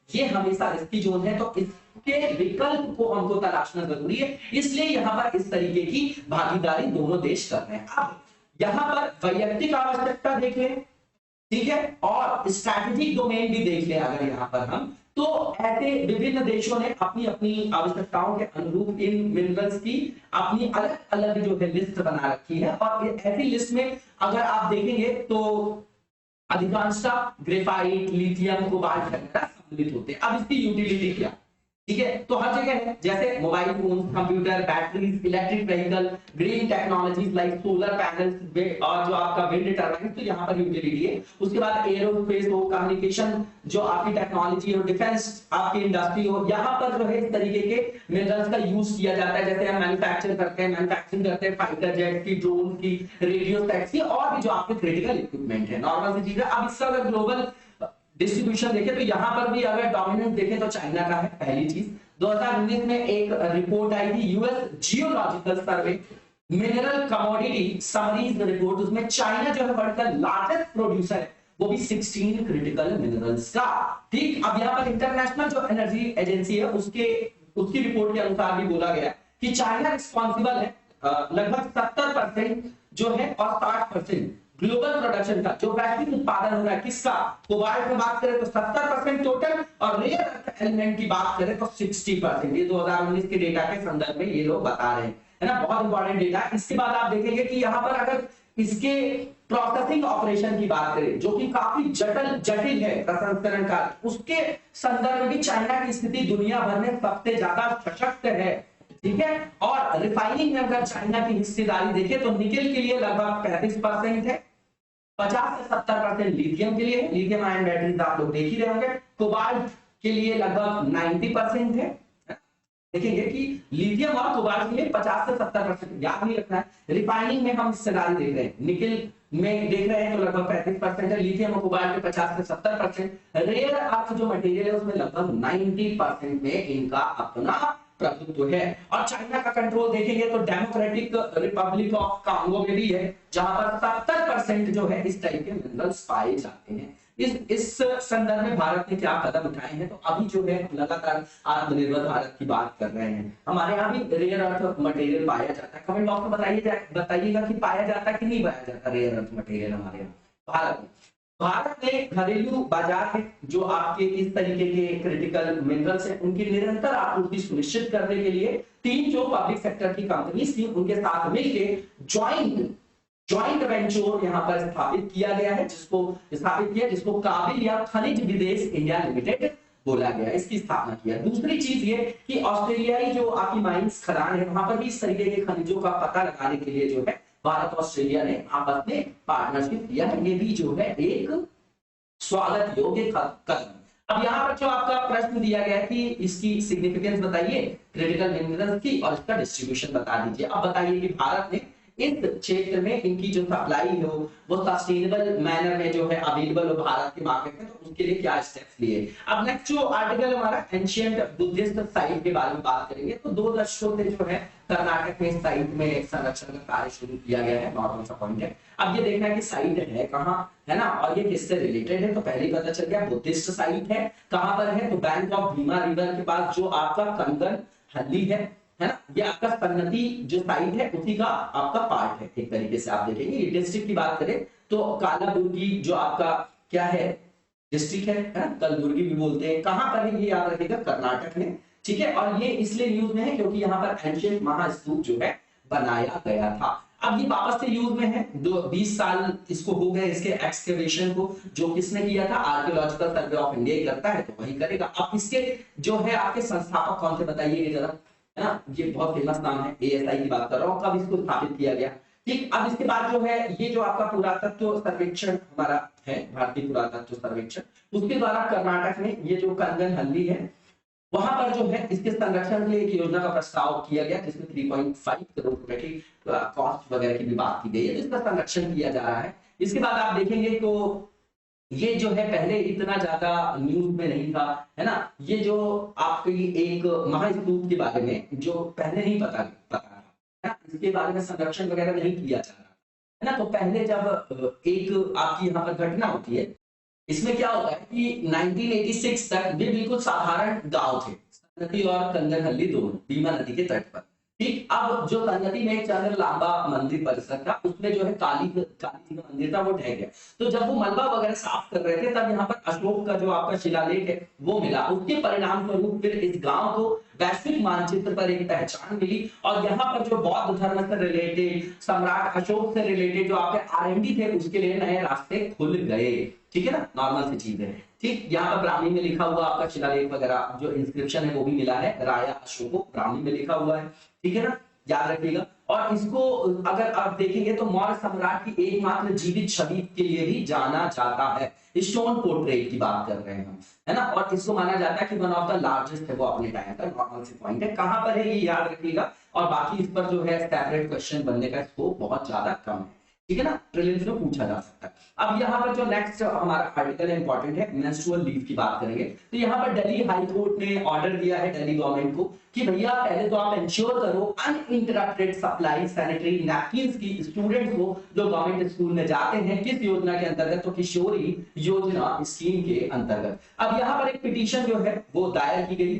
S2: ये हमेशा रिस्की जोन है, तो इसके विकल्प को हमको तलाशना जरूरी है। इसलिए यहाँ पर इस तरीके की भागीदारी दोनों देश कर रहे हैं। अब यहाँ पर वैयक्तिक आवश्यकता देख लें, ठीक है, और स्ट्रैटेजिक डोमेन भी देख लें अगर यहाँ पर हम, तो ऐसे विभिन्न देशों ने अपनी अपनी आवश्यकताओं के अनुरूप इन मिनरल्स की अपनी अलग अलग जो है लिस्ट बना रखी है। और ऐसी लिस्ट में अगर आप देखेंगे तो अधिकांशतः ग्रेफाइट, लिथियम, कोबाल्ट वगैरह सम्मिलित होते हैं। अब इसकी यूटिलिटी क्या, ठीक है, तो हर जगह है, जैसे mobile phone, computer, batteries, electric vehicle, green technologies like solar panels और जो आपका विंड टर्बाइन, तो यहाँ पर यूटिलिटी है। उसके बाद एरोस्पेस हो, कम्युनिकेशन जो आपकी टेक्नोलॉजी हो, डिफेंस आपकी इंडस्ट्री हो, यहाँ पर जो है इस तरीके के मिनरल्स का यूज किया जाता है। जैसे हम मैन्युफैक्चरिंग करते हैं फाइटर जेट की, ड्रोन की, रेडियो सेट्स की, और भी जो आपके क्रिटिकल इक्विपमेंट है, नॉर्मल सी चीज है। अब इसका अगर ग्लोबल डिस्ट्रीब्यूशन देखें तो यहां पर भी अगर डोमिनेंस देखें तो चाइना का है, पहली चीज। 2019 में एक रिपोर्ट आई थी, यूएस जियोलॉजिकल सर्वे मिनरल कमोडिटी समरीज रिपोर्ट, उसमें चाइना जो है वर्ल्ड का लार्जेस्ट प्रोड्यूसर है, वो भी 16 क्रिटिकल मिनरल्स का। ठीक, अब यहाँ पर इंटरनेशनल जो एनर्जी एजेंसी है उसकी रिपोर्ट के अनुसार भी बोला गया कि चाइना रिस्पॉन्सिबल है लगभग 70% जो है और 60% ग्लोबल प्रोडक्शन का, जो वैश्विक उत्पादन हो रहा है किसका, कोबाल्ट में बात करें तो 70% टोटल, और रेयर अर्थ एलिमेंट की बात करें तो 60%। ये 2019 के डेटा के संदर्भ में ये लोग बता रहे हैं, है ना, बहुत इंपॉर्टेंट डेटा है। इसके बाद आप देखेंगे कि यहाँ पर अगर इसके प्रोसेसिंग ऑपरेशन की बात करें जो कि काफी जटिल है प्रसंस्करण का, उसके संदर्भ में भी चाइना की स्थिति दुनिया भर में सबसे ज्यादा सशक्त है। ठीक है। और रिफाइनिंग में अगर चाइना की हिस्सेदारी देखें तो निकेल के लिए लगभग 35% है, 50 से 70% लिथियम के लिए है, लिथियम आयन बैटरीज आप लोग देख ही रहे होंगे। कोबाल्ट के लिए लगभग 90% है। देखेंगे कि लिथियम और कोबाल्ट के लिए 50 से 70%, याद नहीं रखना है। रिफाइनिंग में हम हिस्सेदारी देख रहे हैं, निकेल में देख रहे हैं तो लगभग 35% है, लिथियम और कोबाल्ट में 50 से 70%, रेयर अर्थ जो मटेरियल है उसमें लगभग 90% में इनका अपना प्रभुत्व है। और चाइना का कंट्रोल देखेंगे तो डेमोक्रेटिक रिपब्लिक ऑफ कांगो में भी है, जहां पर 70% जो है इस टाइप के मिनरल्स पाए जाते हैं। इस संदर्भ में भारत ने क्या कदम उठाए हैं, तो अभी जो है लगातार आत्मनिर्भर भारत की बात कर रहे हैं। हमारे यहाँ भी रेयर अर्थ मटेरियल पाया जाता है, कमेंट बॉक्स में बताइएगा कि पाया जाता है कि नहीं पाया जाता रेयर अर्थ मटेरियल हमारे यहाँ भारत में। भारत ने घरेलू बाजार में जो आपके इस तरीके के क्रिटिकल मिनरल्स हैं उनकी निरंतर आपूर्ति सुनिश्चित करने के लिए 3 जो पब्लिक सेक्टर की कंपनीज थी उनके साथ मिलकर ज्वाइंट वेंचर यहां पर स्थापित किया गया है, जिसको काबिल या खनिज विदेश इंडिया लिमिटेड बोला गया, इसकी स्थापना किया। दूसरी चीज ये कि ऑस्ट्रेलियाई जो आपकी माइंस खदान है वहां पर भी इस तरीके के खनिजों का पता लगाने के लिए जो है भारत और ऑस्ट्रेलिया ने आपस में पार्टनरशिप किया है। ये भी जो है एक स्वागत योग्य कदम। अब यहाँ पर जो आपका प्रश्न दिया गया है कि इसकी सिग्निफिकेंस बताइए क्रिटिकल मिनरल्स की और इसका डिस्ट्रीब्यूशन बता दीजिए। अब बताइए कि भारत ने इस क्षेत्र में इनकी जो सप्लाई हो वो सस्टेनेबल मैनर में जो है अवेलेबल हो भारत के मार्केट में, तो उसके लिए क्या स्टेप्स लिए। अब नेक्स्ट जो आर्टिकल हमारा एंशिएंट बुद्धिस्ट साइट के बारे में बात करेंगे, तो 2 दशकों से जो है कर्नाटक में साइट में संरक्षण का कार्य शुरू किया गया है, नॉर्मल सा पॉइंट है। अब ये देखना है कि साइट है कहाँ, है ना, और ये किससे रिलेटेड है, तो पहले पता चल गया बुद्धिस्ट साइट है। कहां पर है, तो बैंक ऑफ भीमा रिवर के पास जो आपका कंगन हल्ली है ना, ये आपका सन्नति जो साइट है उसी का आपका पार्ट है। एक तरीके से आप देखेंगे डिस्ट्रिक्ट की बात करें तो कालाबुर्गी जो आपका क्या है डिस्ट्रिक्ट है ना, कलबुर्गी भी बोलते हैं। कहां पर है ये याद रखिएगा, कर्नाटक में, ठीक है। और ये इसलिए न्यूज में है क्योंकि यहाँ पर एंशिएंट महास्तूप जो है बनाया गया था। अब ये वापस से यूज में है, 20 साल इसको हो गए इसके एक्सकेवेशन को, जो किसने किया था, आर्कियोलॉजिकल सर्वे ऑफ इंडिया करता है तो वही करेगा। अब इसके जो है आपके संस्थापक कौन से बताइए जरा, है ना, ये बहुत फेमस नाम है, ASI की बात कर रहा हूँ, कब इसको स्थापित किया गया, ठीक। अब इसके बाद जो है ये जो आपका पुरातत्व सर्वेक्षण हमारा है, भारतीय पुरातत्व सर्वेक्षण, उसके द्वारा कर्नाटक में ये जो कंगन हल्ली है वहां पर जो है इसके संरक्षण के लिए एक योजना का प्रस्ताव किया गया, जिसमें 3.5 करोड़ रुपए की कॉस्ट वगैरह की भी बात की गई है, जिसका संरक्षण किया जा रहा है। इसके बाद आप देखेंगे तो ये जो है पहले इतना ज्यादा न्यूज में नहीं था, है ना, ये जो आपकी एक महास्तूप के बारे में जो पहले नहीं पता था, है ना, इसके बारे में संरक्षण वगैरह नहीं किया जा रहा है ना। तो पहले जब एक आपकी यहाँ पर घटना होती है, इसमें क्या होता है कि 1986 तक ये बिल्कुल साधारण गांव थे, सन्नति और कंगनहल्ली दोनों भीमा नदी के तट पर, ठीक। अब जो सन्नति में एक चंद्र लांबा मंदिर परिसर था, उसमें जो है काली जी का मंदिर था वो ढह गया। तो जब वो मलबा वगैरह साफ कर रहे थे तब यहाँ पर अशोक का जो आपका शिलालेख है वो मिला। उसके परिणाम स्वरूप फिर इस गांव को वैश्विक मानचित्र पर एक पहचान मिली, और यहाँ पर जो बौद्ध धर्म से रिलेटेड, सम्राट अशोक से रिलेटेड जो आपके R&D थे उसके लिए नए रास्ते खुल गए, ठीक है ना, नॉर्मल सी चीज है, ठीक। यहाँ पर ब्राह्मी में लिखा हुआ आपका शिलालेख वगैरह जो इंस्क्रिप्शन है वो भी मिला है, राया अशोको ब्राह्मी में लिखा हुआ है, ठीक है ना, याद रखिएगा। और इसको अगर आप देखेंगे तो मौर्य सम्राट की एकमात्र जीवित छवि के लिए भी जाना जाता है, स्टोन पोर्ट्रेट की बात कर रहे हैं हम, है ना, और इसको माना जाता है कि वन ऑफ द लार्जेस्ट है वो अपने टाइम का, नॉर्मल से पॉइंट है। कहां पर है ये याद रखिएगा, और बाकी इस पर जो है सेपरेट क्वेश्चन बनने का स्कोप बहुत ज्यादा कम है, ठीक है ना, प्रीलिम्स में पूछा जा सकता है। अब यहाँ पर जो नेक्स्ट हमारा आर्टिकल इंपॉर्टेंट है, मेंस्ट्रुअल लीव की बात करेंगे, तो यहाँ पर दिल्ली हाई कोर्ट ने ऑर्डर दिया है दिल्ली गवर्नमेंट को कि भैया पहले तो आप इंश्योर करो अनइंटरप्टेड सप्लाई सैनिटरी नैपकिन्स की स्टूडेंट्स को जो गवर्नमेंट स्कूल में जाते हैं, किस योजना के अंतर्गत, तो किशोरी योजना स्कीम के अंतर्गत। अब यहाँ पर एक पिटीशन जो है वो दायर की गई,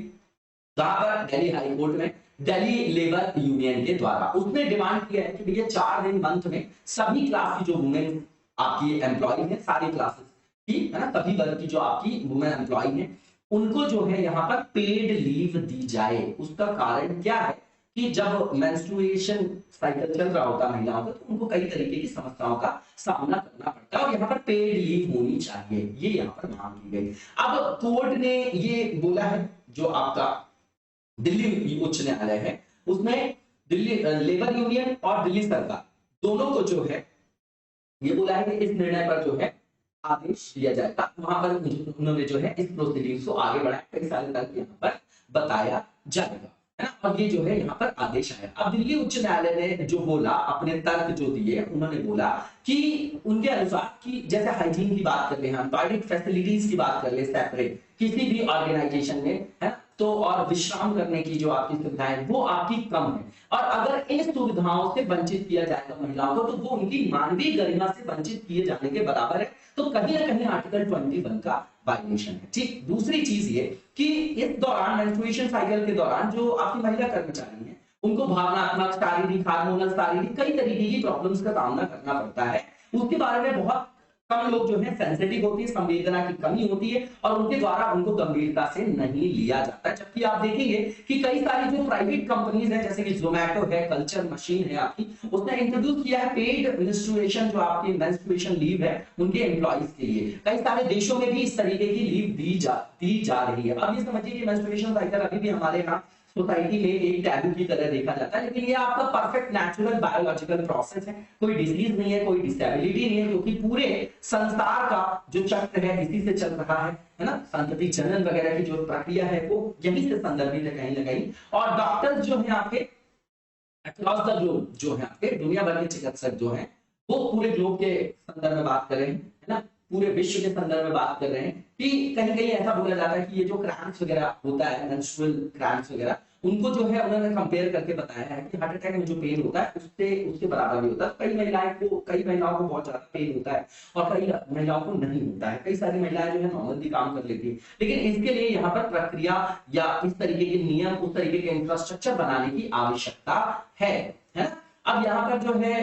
S2: कहां पर, दिल्ली हाई कोर्ट में, दिल्ली लेबर यूनियन के द्वारा। उसने डिमांड किया है कि भैया 4 दिन मंथ में सभी क्लास की जो वुमेन आपकी एम्प्लॉय है, सारी क्लासेस की, है ना, सभी वर्ग की जो आपकी वुमेन एम्प्लॉय है उनको जो है यहाँ पर पेड लीव दी जाए। उसका कारण क्या है कि जब मेंस्ट्रुएशन साइकिल चल रहा होता है महिलाओं का, तो उनको कई तरीके की समस्याओं का सामना करना पड़ता है, और यहाँ पर पेड लीव होनी चाहिए, ये यहाँ पर मांग की गई। अब कोर्ट ने ये बोला है, जो आपका दिल्ली उच्च न्यायालय है उसमें दिल्ली लेबर यूनियन और दिल्ली सरकार दोनों को जो है ये बोला है कि इस निर्णय पर जो है आदेश दिया जाएगा। वहां पर उन्होंने जो है इस प्रोसीडिंग को आगे बढ़ाया, कई सारे तर्क यहाँ पर बताया जाएगा, है ना। और ये जो है यहाँ पर आदेश आया। अब दिल्ली उच्च न्यायालय ने जो बोला, अपने तर्क जो दिए, उन्होंने बोला कि उनके अनुसार कि जैसे हाइजीन की बात कर ले, हम टॉयलेट फैसिलिटीज की बात कर ले सेपरेट किसी भी ऑर्गेनाइजेशन में, है ना, तो और विश्राम करने की जो आपकी सुविधाएं वो आपकी कम है, और अगर इन सुविधाओं से वंचित किया जाएगा महिलाओं को तो वो उनकी मानवीय गरिमा से वंचित किए जाने के बराबर है। तो कहीं ना कहीं आर्टिकल 21 का वायलेशन है। ठीक, दूसरी चीज ये कि इस दौरान मेंस्ट्रुएशन साइकिल के दौरान जो आपकी महिला कर्मचारी हैं उनको भावनात्मक, शारीरिक, हार्मोनल, शारीरिक कई तरीके की प्रॉब्लम्स का सामना करना पड़ता है। उसके बारे में बहुत कम लोग जो है सेंसिटिव होती है, संवेदना की कमी होती है और उनके द्वारा उनको गंभीरता से नहीं लिया जाता। जबकि आप देखेंगे कि कई सारी जो प्राइवेट कंपनीज है जैसे कि जोमेटो है, कल्चर मशीन है आपकी, उसने इंट्रोड्यूस किया है पेड मेंस्ट्रुएशन, जो आपकी मेंस्ट्रुएशन लीव है उनके एम्प्लॉइज के लिए। कई सारे देशों में भी इस तरीके की लीव दी जा रही है। अब ये समझिए कि मेंस्ट्रुएशन साइकिल अभी भी हमारे यहाँ सोसाइटी में एक टैबू की तरह देखा जाता है, लेकिन ये आपका परफेक्ट नेचुरल बायोलॉजिकल प्रोसेस है। कोई डिजीज नहीं है, कोई डिसेबिलिटी नहीं है, क्योंकि पूरे संसार का जो चक्र है इसी से चल रहा है ना। संतति जनन वगैरह की जो प्रक्रिया है वो यहीं से संदर्भित है कहीं ना कहीं। और डॉक्टर्स जो है आपके अक्रॉस द ग्लोब, जो है आपके दुनिया भर के चिकित्सक जो है वो पूरे ग्लोब के संदर्भ में बात कर रहे हैं, है ना, पूरे विश्व के संदर्भ में बात कर रहे हैं कि कहीं कहीं ऐसा बोला जाता है कि ये जो क्रैम्प्स वगैरह होता है, मेंस्ट्रुअल क्रैम्प्स वगैरह, उनको जो है उन्होंने कंपेयर करके बताया है कि हार्ट अटैक में जो पेन होता है उसके बराबर भी होता है। कई महिलाओं को बहुत ज्यादा पेन होता है और कई महिलाओं को नहीं होता है। कई सारी महिलाएं जो है नॉर्मल भी काम कर लेती है, लेकिन इसके लिए यहाँ पर प्रक्रिया या इस तरीके के नियम, उस तरीके के इंफ्रास्ट्रक्चर बनाने की आवश्यकता है ना। अब यहाँ पर जो है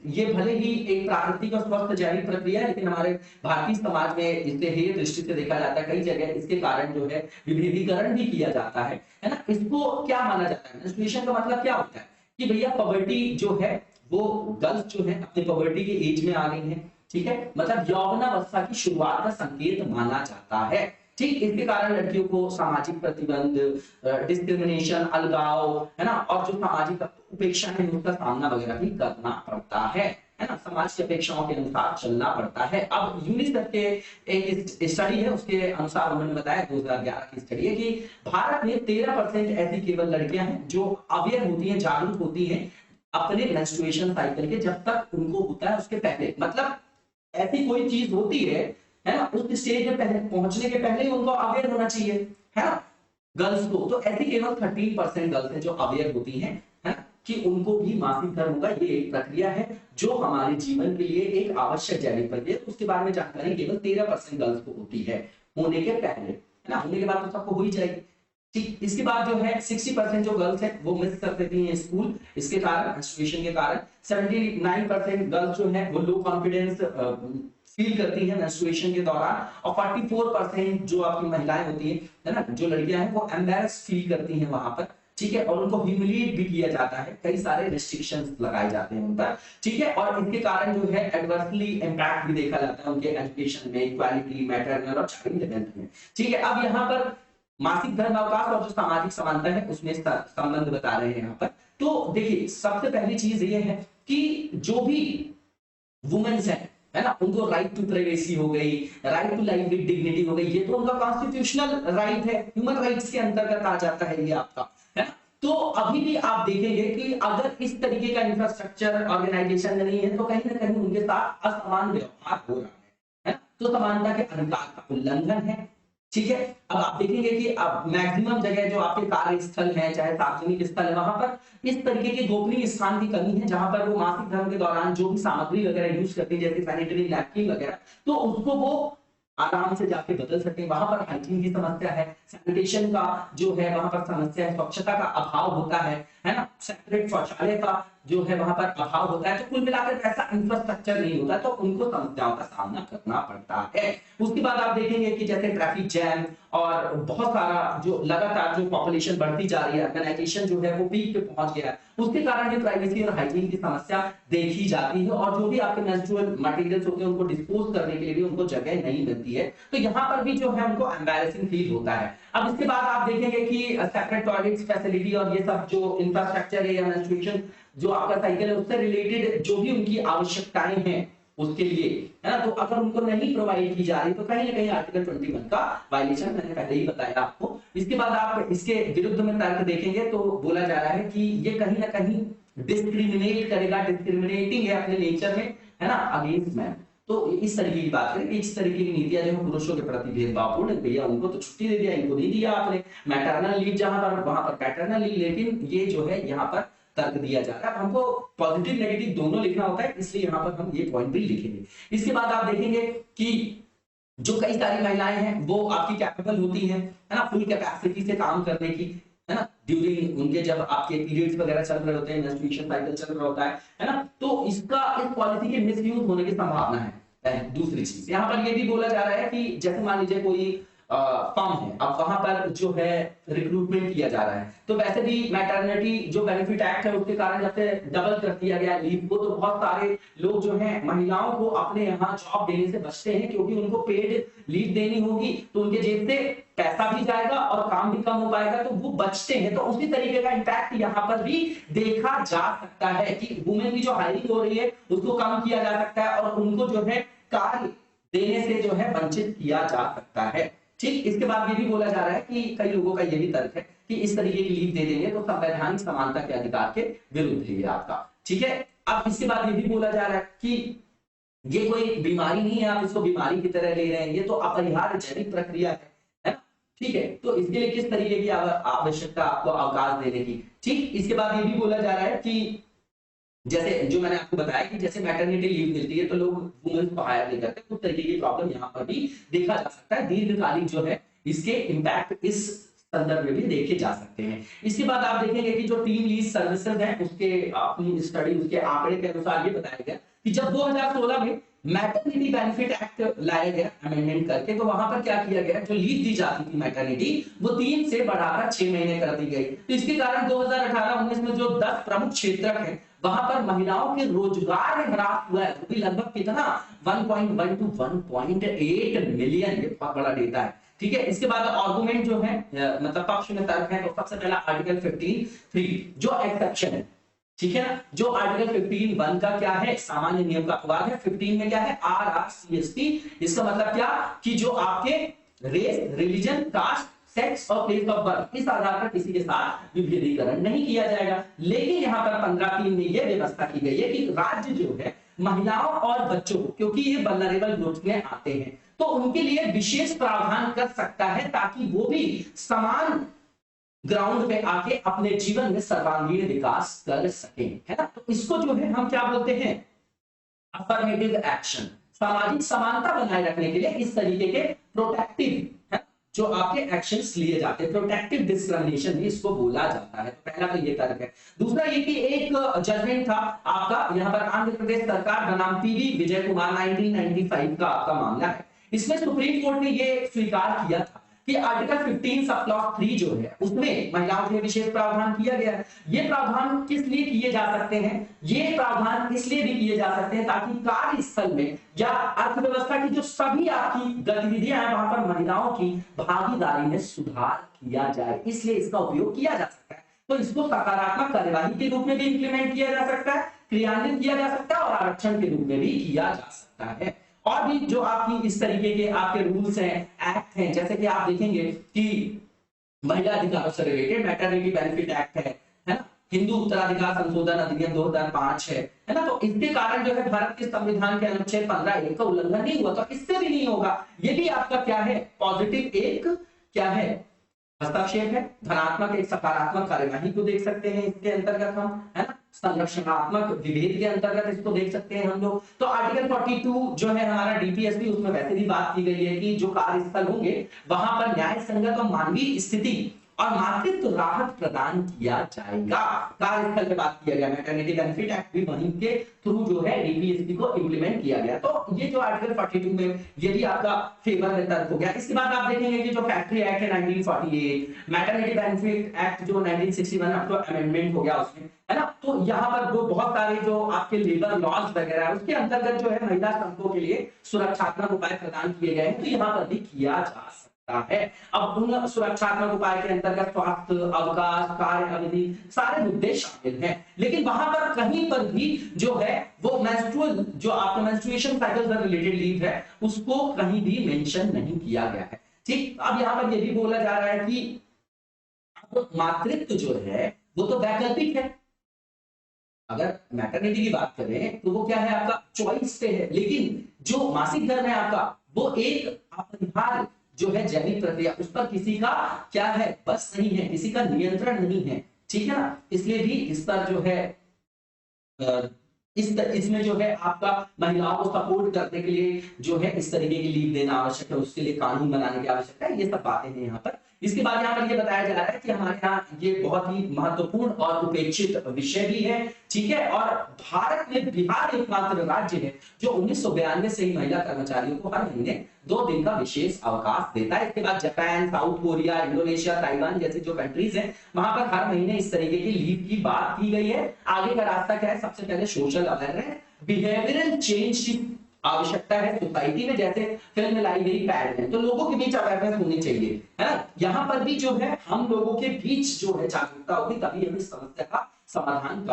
S2: ये भले ही एक प्राकृतिक और स्वस्थ जैविक प्रक्रिया है, लेकिन हमारे भारतीय समाज में इसे हेय दृष्टि से देखा जाता है। कई जगह इसके कारण जो है विभेदीकरण भी किया जाता है ना। इसको क्या माना जाता है, मेंस्ट्रुएशन का मतलब क्या होता है कि भैया पवर्टी जो है वो गर्ल्स जो है अपनी पवर्टी की एज में आ गई है, ठीक है, मतलब यौवनावस्था की शुरुआत का संकेत माना जाता है। ठीक, इसके कारण लड़कियों को सामाजिक प्रतिबंध, डिस्क्रिमिनेशन, अलगाव, है ना, और जो सामाजिक उपेक्षा है उसका सामना वगैरह भी करना पड़ता है ना, समाज की अपेक्षाओं के अनुसार चलना पड़ता है। अब यूनिसेफ के एक स्टडी है, उसके अनुसार उन्होंने बताया 2011 की स्टडी है कि भारत में 13% ऐसी केवल लड़कियां हैं जो अवेयर होती हैं, जागरूक होती हैं अपने मेंस्ट्रुएशन साइकिल के, जब तक उनको होता है उसके पहले। मतलब ऐसी कोई चीज होती है ना, उस स्टेज में पहले पहुंचने के पहले ही उनको अवेयर होना चाहिए, है ना, गर्ल्स को। तो ऐसी केवल 13% गर्ल्स हैं जो अवेयर होती हैं, है ना, कि उनको भी मासिक धर्म का ये एक प्रक्रिया है जो हमारे जीवन के लिए एक आवश्यक जैविक प्रक्रिया, उसके बारे में जानकारी केवल 13% गर्ल्स को होती है होने के पहले, है ना। होने के बाद तो सबको हो ही जाएगी। ठीक, इसके बाद जो है 60% जो गर्ल्स हैं वो मिस कर देती हैं स्कूल, इसके कारण, मेंस्ट्रुएशन के कारण। 79% गर्ल्स जो है वो लो कॉन्फिडेंस फील करती है मेंस्ट्रुएशन के दौरान, और 44% जो आपकी महिलाएं होती है ना, जो लड़कियां हैं वो एम्बैरेस फील करती हैं वहां पर, ठीक है, और उनको ह्यूमिलिएट भी किया जाता है, कई सारे रेस्ट्रिक्शंस लगाए जाते हैं उन पर, ठीक है, और इनके कारण जो है एडवर्सली इंपैक्ट भी देखा जाता है उनके एजुकेशन में, इक्वालिटी, मैटरनल और चाइल्ड हेल्थ में, ठीक है। अब यहाँ पर मासिक धर्म अवकाश और जो सामाजिक समानता है उसमें संबंध बता रहे हैं यहाँ पर। तो देखिए, सबसे पहली चीज ये है कि जो भी वुमेन्स है ना, उनको राइट टू प्राइवेसी हो गई, right to life with dignity हो गई, ये तो उनका कॉन्स्टिट्यूशनल राइट है, ह्यूमन राइट्स के अंतर्गत आ जाता है ये आपका, है ना। तो अभी भी आप देखेंगे कि अगर इस तरीके का इंफ्रास्ट्रक्चर ऑर्गेनाइजेशन नहीं है तो कहीं ना कहीं उनके साथ असमान व्यवहार हो रहा है ना। तो समानता के अधिकार का उल्लंघन है, ठीक है। अब आप देखेंगे कि अब मैक्सिमम जगह जो आपके कार्यस्थल है, चाहे सार्वजनिक स्थल है, वहां पर इस तरीके के गोपनीय स्थान की कमी है, जहां पर वो मासिक धर्म के दौरान जो भी सामग्री वगैरह यूज करती है, जैसे सैनिटरी नैपकिन वगैरह, तो उसको वो आराम से जाके बदल सकते हैं। वहां पर हाइजीन की समस्या है, सैनिटेशन का जो है वहां पर समस्या है, स्वच्छता का अभाव होता है ना, सेपरेट शौचालय का जो है वहां पर अभाव होता है। तो कुल मिलाकर ऐसा इंफ्रास्ट्रक्चर नहीं होता, तो उनको समस्याओं का सामना करना पड़ता है। उसके बाद आप देखेंगे कि जैसे ट्रैफिक जैम और बहुत सारा जो लगातार जो पॉपुलेशन बढ़ती जा रही है, ऑर्गेनाइजेशन जो है वो पीक पे पहुंच गया है, उसके कारण भी प्राइवेसी और हाइजीन की समस्या देखी जाती है। और जो भी आपके मेंस्ट्रुअल मटेरियल्स होते हैं उनको डिस्पोज करने के लिए भी उनको जगह नहीं मिलती है, तो यहाँ पर भी जो है उनको एम्बैरेसिंग फील होता है। अब इसके बाद आप देखेंगे कि सेपरेट टॉयलेट्स फैसिलिटी और ये सब जो इंफ्रास्ट्रक्चर है या मेंस्ट्रुएशन जो आपका साइकिल है उससे रिलेटेड जो भी उनकी आवश्यकताएं हैं उसके लिए, है ना, तो अगर उनको नहीं प्रोवाइड की जा रही तो कहीं ना कहीं आर्टिकल 21 का वायलेशन, मैंने पहले ही बताया आपको। इसके बाद आप इसके विरुद्ध में तर्क देखेंगे तो बोला जा रहा है कि ये कहीं ना कहीं डिस्क्रिमिनेट करेगा, डिस्क्रिमिनेटिंग है अपने नेचर में, है ना, अगेंस्ट मैन। तो इस तरीके की बात करें, इस तरीके की नीतियां जो पुरुषों के प्रति भेदभावपूर्ण, भैया उनको तो छुट्टी दे दिया, इनको नहीं दिया आपने, मैटरनल लीव जहां पर वहां पर पैटर्नल लीव, लेकिन ये जो है यहाँ पर तर्क दिया जा रहा है। हमको पॉजिटिव नेगेटिव दोनों लिखना होता है, इसलिए यहाँ पर हम ये पॉइंट भी लिखेंगे। इसके बाद आप देखेंगे कि जो कई सारी महिलाएं हैं वो आपकी कैपेबल होती हैं, है ना, फुल कैपेसिटी से काम करने की, है ना, ड्यूरिंग उनके जब आपके पीरियड्स वगैरह चल रहे होते हैं, मेंस्ट्रुएशन साइकिल चल रहा होता है ना, तो इसका इस पॉलिसी के मिसयूज होने की संभावना है। दूसरी चीज यहाँ पर ये भी बोला जा रहा है कि जैसे मान लीजिए कोई फर्म है, अब वहां पर जो है रिक्रूटमेंट किया जा रहा है, तो वैसे भी मैटरनिटी जो बेनिफिट एक्ट है उसके कारण जब से डबल कर दिया गया लीव को, तो बहुत सारे लोग जो हैं महिलाओं को अपने यहाँ जॉब देने से बचते हैं, क्योंकि उनको पेड लीव देनी होगी तो उनके जेब से पैसा भी जाएगा और काम भी कम हो पाएगा, तो वो बचते हैं। तो उसी तरीके का इंपैक्ट यहाँ पर भी देखा जा सकता है कि वुमेन की जो हायरिंग हो रही है उसको कम किया जा सकता है और उनको जो है कार्य देने से जो है वंचित किया जा सकता है। ठीक, इसके बाद ये भी बोला जा रहा है कि कई लोगों का ये भी तर्क है कि इस तरीके की लीव दे देंगे तो संवैधानिक समानता के अधिकार के विरुद्ध है ये आपका। ठीक है, अब इसके बाद ये भी बोला जा रहा है कि ये कोई बीमारी नहीं है, आप इसको बीमारी की तरह ले रहे हैं, ये तो अपरिहार्य जैविक प्रक्रिया है ना। ठीक है, तो इसके लिए किस तरीके की आवश्यकता आपको अवकाश देने की। ठीक, इसके बाद ये भी बोला जा रहा है कि जैसे जो मैंने आपको बताया कि जैसे मैटरनिटी लीव मिलती है तो लोग वुमेन्स को हायर नहीं करते, उस तरीके की प्रॉब्लम यहाँ पर भी देखा जा सकता है। दीर्घकालिक जो है इसके इंपैक्ट इस संदर्भ में भी देखे जा सकते हैं। इसके बाद आप देखेंगे कि जो टीम लीज सर्विसेज है उसके अपनी स्टडी उसके आंकड़े के अनुसार ये बताया गया कि जब 2016 में मैटरनिटी बेनिफिट एक्ट लाया गया अमेंडमेंट करके, तो वहां पर क्या किया गया, जो लीव दी जाती थी मैटरनिटी वो 3 से बढ़ाकर 6 महीने कर दी गई। तो इसके कारण 2018-19 में जो 10 प्रमुख क्षेत्र हैं वहां पर महिलाओं के रोजगार में ह्रास हुआ है, वो भी लगभग कितना 1.1 टू 1.8 मिलियन, ये बहुत बड़ा डेटा है। ठीक है, इसके बाद आर्गुमेंट जो है मतलब पक्ष में तर्क है, तो सबसे पहला आर्टिकल 15(3) जो एक्सेप्शन है। ठीक है ना, जो आर्टिकल 15(1) का क्या है, सामान्य नियम का अपवाद है। 15 में क्या है, RRCST, इसका मतलब क्या कि जो आपके रेस, रिलीजन, कास्ट, सेक्स और प्लेस ऑफ बर्थ, इस आधार पर किसी के साथ विभेदीकरण नहीं किया जाएगा। लेकिन यहाँ पर 15(3) में यह व्यवस्था की गई है कि राज्य जो है महिलाओं और बच्चों को, क्योंकि ये वल्नरेबल ग्रुप्स में आते हैं, तो उनके लिए विशेष प्रावधान कर सकता है ताकि वो भी समान ग्राउंड पे आके अपने जीवन में सर्वांगीण विकास कर सके, है ना। तो इसको जो है हम क्या बोलते हैं, अफर्मेटिव एक्शन, सामाजिक समानता बनाए रखने के लिए इस तरीके के प्रोटेक्टिव है जो आपके एक्शंस लिए जाते हैं, प्रोटेक्टिव डिस्क्रिमिनेशन भी इसको बोला जाता है। पहला तो ये तर्क है। दूसरा ये कि एक जजमेंट था आपका यहाँ पर आंध्र प्रदेश सरकार बनाम पीवी विजय कुमार 1995 का आपका मामला है। इसमें सुप्रीम कोर्ट ने ये स्वीकार किया था कि आर्टिकल 15 सब क्लॉज 3 जो है उसमें महिलाओं के लिए विशेष प्रावधान किया गया है। ये प्रावधान किस लिए किए जा सकते हैं, ये प्रावधान इसलिए भी किए जा सकते हैं ताकि कार्यस्थल में या अर्थव्यवस्था की जो सभी आपकी गतिविधियां हैं वहां पर महिलाओं की भागीदारी में सुधार किया जाए, इसलिए इसका उपयोग किया जा सकता है। तो इसको सकारात्मक कार्यवाही के रूप में भी इंप्लीमेंट किया जा सकता है, क्रियान्वित किया जा सकता है और आरक्षण के रूप में भी किया जा सकता है। और भी जो आपकी इस तरीके के आपके रूल्स हैं, एक्ट हैं, जैसे कि आप देखेंगे कि महिला अधिकारों से रिलेटेड मैटरनिटी बेनिफिट एक्ट है ना, हिंदू उत्तराधिकार संशोधन अधिनियम 2005 है ना। तो इसके कारण जो है भारत के संविधान के अनुच्छेद 15(1) का उल्लंघन नहीं हुआ, तो इससे भी नहीं होगा। ये भी आपका क्या है, पॉजिटिव एक क्या है, हस्तक्षेप है। धनात्मक एक सकारात्मक कार्यवाही को देख सकते हैं इसके अंतर्गत हम, है ना। संरक्षणात्मक विभेद के अंतर्गत इसको देख सकते हैं हम लोग। तो आर्टिकल 42 जो है हमारा डीपीएसपी, उसमें वैसे भी बात की गई है कि जो कार्यस्थल होंगे वहां पर न्याय संगत और मानवीय स्थिति और मातृत्व राहत प्रदान किया जाएगा। कार्यस्थल पे बात किया गया, मैटरनिटी बेनिफिट एक्ट भी वहीं के थ्रू जो है डीपीएसपी को इंप्लीमेंट किया गया। तो ये जो आर्टिकल 42 में ये भी आपका फेवर में तर्क हो गया। इसके बाद आप देखेंगे कि जो फैक्ट्री एक्ट है 1948, मैटरनिटी बेनिफिट एक्ट जो 1961 आपको अमेंडमेंट हो गया उसमें, है ना। तो यहाँ पर जो बहुत सारे जो आपके लेबर लॉज वगैरह है उसके अंतर्गत जो है महिला श्रमिकों के लिए सुरक्षात्मक उपाय प्रदान किए गए हैं, तो यहाँ पर भी किया जा सकता है। अब उन सुरक्षात्मक उपाय के अंतर्गत स्वास्थ्य, अवकाश, कार्य अवधि, सारे मुद्दे शामिल हैं। लेकिन वहां पर कहीं पर भी जो है वो मेंस्ट्रुअल, जो आपका मेंस्ट्रुएशन साइकिल से रिलेटेड लीव है, उसको कहीं भी मेंशन नहीं किया गया है। ठीक, अब यहाँ पर ये भी बोला जा रहा है कि मातृत्व जो है वो तो वैकल्पिक है। अगर मैटरनिटी की बात करें तो वो क्या है, आपका चॉइस पे है, लेकिन जो मासिक धर्म है आपका, वो एक अपरिहार्य जो है जैविक प्रक्रिया, उस पर किसी का क्या है, बस नहीं है, किसी का नियंत्रण नहीं है। ठीक है ना, इसलिए भी इस पर जो है इसमें जो है आपका महिलाओं को सपोर्ट करने के लिए जो है इस तरीके की लीव देना आवश्यक है, उसके लिए कानून बनाने की आवश्यकता है। ये सब बातें हैं यहाँ पर। इसके बाद यहाँ पर ये बताया जा रहा है कि हमारे यहाँ ये बहुत ही महत्वपूर्ण और उपेक्षित विषय भी है। ठीक है, और भारत में बिहार एकमात्र राज्य है जो 1992 से ही महिला कर्मचारियों को हर महीने 2 दिन का विशेष अवकाश देता है। इसके बाद Japan, south Korea, Indonesia, Taiwan जैसी जो कंट्रीज हैं, वहां पर हर महीने इस तरीके की लीव की बात की गई है। आगे का रास्ता क्या है, सबसे पहले सोशल अवेयरनेस, बिहेवियरल चेंज की आवश्यकता है सोसाइटी में। जैसे फिल्म में लाई गई पैड है, तो लोगों के बीच अवेयरनेस होनी चाहिए, है ना। यहाँ पर भी जो है हम लोगों के बीच जो है जागरूकता होगी, तभी हम इस समस्या का समाधान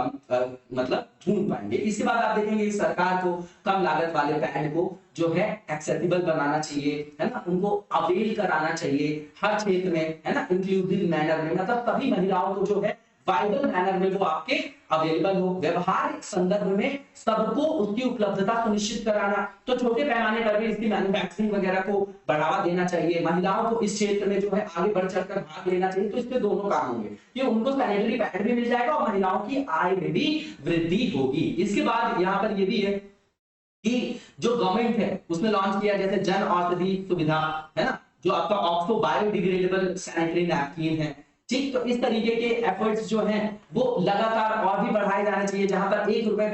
S2: मतलब ढूंढ पाएंगे। इसके बाद आप देखेंगे सरकार को कम लागत वाले पैड को जो है एक्सेसिबल बनाना चाहिए, है ना, उनको अवेल कराना चाहिए हर क्षेत्र में, है ना, इंक्लूसिव मैनर में, मतलब तभी महिलाओं को जो है वाइबल मैनर में वो आपके अवेलेबल हो। व्यवहारिक संदर्भ में सबको उसकी उपलब्धता सुनिश्चित कराना, तो छोटे पैमाने पर भी इसकी मैन्युफैक्चरिंग वगैरह को बढ़ावा देना चाहिए। महिलाओं को इस क्षेत्र में जो है आगे बढ़ चढ़कर भाग लेना चाहिए। तो इससे दोनों काम होंगे कि उनको सैनिटरी पैड भी मिल जाएगा और महिलाओं की आय में भी वृद्धि होगी। इसके बाद यहाँ पर ये भी है कि जो गवर्नमेंट है उसने लॉन्च किया जैसे जन औषधि सुविधा, है ना, जो आपका ऑक्सो बायोडिग्रेडेबल सैनिटरी नैपकिन है। ठीक, तो इस तरीके के एफर्ट्स जो हैं वो लगातार और भी बढ़ाए जाने चाहिए, जहां पर 1 रुपए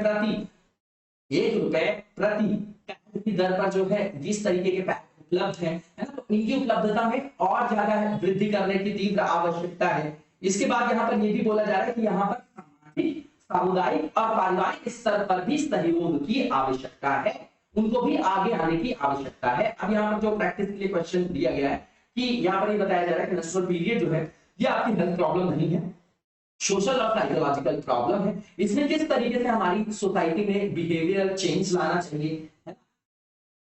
S2: प्रति पैकेट की दर पर जो है जिस तरीके के पैकेट उपलब्ध है ना, तो इनकी उपलब्धता में और ज्यादा वृद्धि करने की तीव्र आवश्यकता है। इसके बाद यहाँ पर यह भी बोला जा रहा है कि यहाँ पर सामाजिक, सामुदायिक और पारिवारिक स्तर पर भी सहयोग की आवश्यकता है, उनको भी आगे आने की आवश्यकता है। अब यहाँ पर जो प्रैक्टिस के लिए क्वेश्चन दिया गया है कि यहाँ पर ये बताया जा रहा है कि मेंस्ट्रुअल पीरियड जो है ये आपकी हेल्थ प्रॉब्लम नहीं है, सोशल और साइकोलॉजिकल प्रॉब्लम है। इसमें किस तरीके से हमारी सोसाइटी में बिहेवियरल चेंज लाना चाहिए,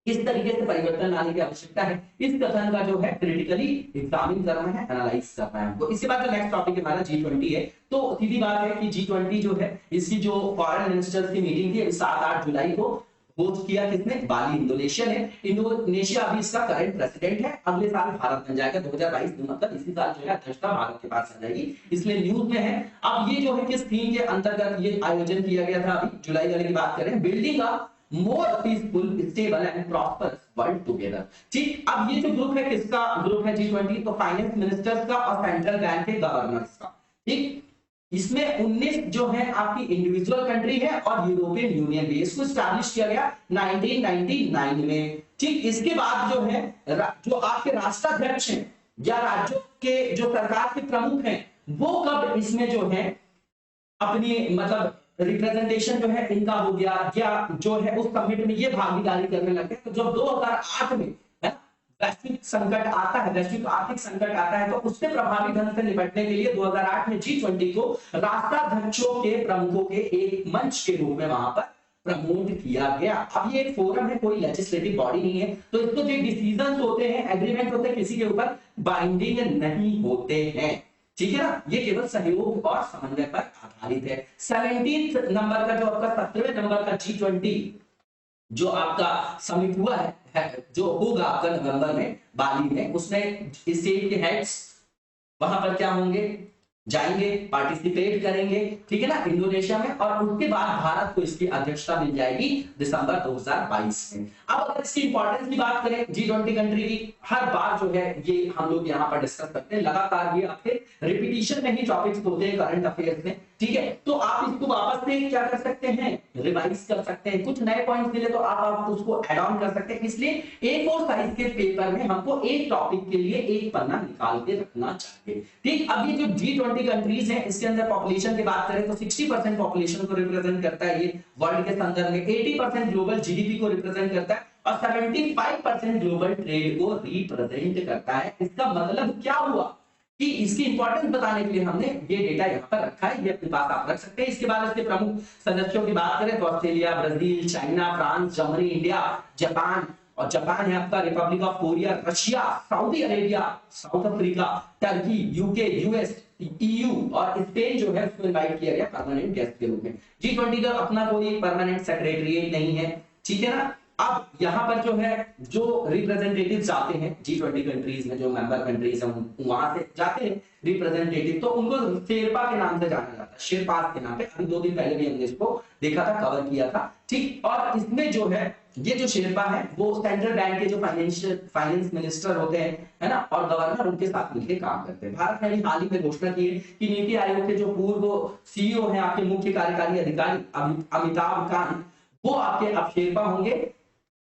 S2: इस तरीके से परिवर्तन लाने की आवश्यकता है, इस कथन का जो है क्रिटिकली एग्जामिन करना है, एनालाइज करना है हमको। इसके बाद जो नेक्स्ट टॉपिक हमारा G20 है, तो सीधी बात है कि G20 जो है इसकी जो फॉरेन मिनिस्टर्स की मीटिंग थी 7-8 जुलाई को होस्ट किया किसने, बाली, इंडोनेशिया ने। इंडोनेशिया अभी इसका करंट प्रेसिडेंट है, अगले साल भारत बन जाएगा 2022 में, मतलब इसी साल जो है अध्यक्षता भारत के पास आ जाएगी, इसलिए न्यूज में है। अब ये जो है किस थीम के अंतर्गत ये आयोजन किया गया था, अभी जुलाई वाले की बात करें, building a more peaceful, stable and prosperous world together. ठीक, अब ये जो ग्रुप है किसका ग्रुप है G20, तो फाइनेंस मिनिस्टर्स का और सेंट्रल बैंक के गवर्नर्स का। ठीक, इसमें 19 जो है आपकी इंडिविजुअल कंट्री है और यूरोपियन यूनियन भी। इसको स्टैब्लिश किया गया 1999 में। ठीक, इसके बाद जो है जो आपके राष्ट्राध्यक्ष हैं या राज्यों के जो सरकार के प्रमुख हैं, वो कब इसमें जो है अपनी मतलब रिप्रेजेंटेशन जो है इनका हो गया, या जो है उस समिट में ये भागीदारी करने लगे। तो जब 2008 में वैश्विक संकट आता है, वैश्विक आर्थिक संकट आता है, तो उससे प्रभावी ढंग से निपटने के लिए 2008 में G20 को राष्ट्राध्यक्षों के प्रमुखों के एक मंच के रूप में वहां पर प्रमोट किया गया। अब ये एक फोरम है, कोई लेजिस्लेटिव बॉडी नहीं है, तो इसको जो डिसीजंस होते हैं, एग्रीमेंट होते हैं, किसी के ऊपर बाइंडिंग नहीं होते हैं। ठीक है ना, ये केवल सहयोग और समन्वय पर आधारित है। 17 नंबर का जो आपका 17वें नंबर का G20 जो आपका समिट हुआ है जो होगा आपका नवंबर में बाली में, उसमें स्टेट के हेड्स वहां पर क्या होंगे, जाएंगे, पार्टिसिपेट करेंगे, ठीक है ना, इंडोनेशिया में। और उसके बाद भारत को इसकी अध्यक्षता मिल जाएगी दिसंबर 2022 में। अब अगर इसकी इंपॉर्टेंस की बात करें G20 कंट्री की, हर बार जो है ये हम लोग यहाँ पर डिस्कस करते हैं, लगातार ये आपके रिपीटिशन में ही टॉपिक्स होते हैं करंट अफेयर्स में। ठीक है, तो आप इसको वापस से क्या कर सकते हैं, रिवाइज कर सकते हैं, कुछ नए पॉइंट्स मिले तो आप उसको ऐड ऑन कर सकते हैं। इसलिए A4 साइज के पेपर में हमको एक टॉपिक के लिए एक पन्ना निकाल के रखना चाहिए। ठीक, अब ये जो G20 कंट्रीज हैं, इसके अंदर पॉपुलेशन की बात करें तो 60% पॉपुलेशन को रिप्रेजेंट करता है ये वर्ल्ड के संदर्भ में, 80% ग्लोबल जीडीपी को रिप्रेजेंट करता है, और 75% ग्लोबल ट्रेड को रिप्रेजेंट करता है। इसका मतलब क्या हुआ कि इसकी इंपॉर्टेंस बताने के लिए हमने ये डेटा यहाँ पर रखा है, ये अपने पास आप रख सकते हैं। इसके बाद इसके प्रमुख सदस्यों की बात करें तो Australia, Brazil, China, France, Germany, India, Japan, और जापान है आपका, Republic of Korea, Russia, Saudi Arabia, south Africa, Turkey, UK, US, EU और स्पेन जो है उसको इनवाइट किया गया परमानेंट गेस्ट के रूप में। G20 का अपना कोई परमानेंट सेक्रेटरीट नहीं है, ठीक है ना। अब यहाँ पर जो है जो रिप्रेजेंटेटिव जाते हैं G20 कंट्रीज में, जो मेंबर कंट्रीज हैं वहां से जाते हैं रिप्रेजेंटेटिव, तो उनको शेरपा के नाम से जाना जाता है, शेरपास के नाम पे। अभी 2 दिन पहले भी हमने इसको देखा था, कवर किया था, ठीक। और इसमें जो है ये जो शेरपा है वो सेंट्रल बैंक के जो फाइनेंस मिनिस्टर होते हैं, है ना, और गवर्नर उनके साथ मिलकर काम करते हैं। भारत ने हाल ही में घोषणा की है कि नीति आयोग के जो पूर्व सीईओ हैं, आपके मुख्य कार्यकारी अधिकारी अमिताभ कांत, वो आपके अब शेरपा होंगे।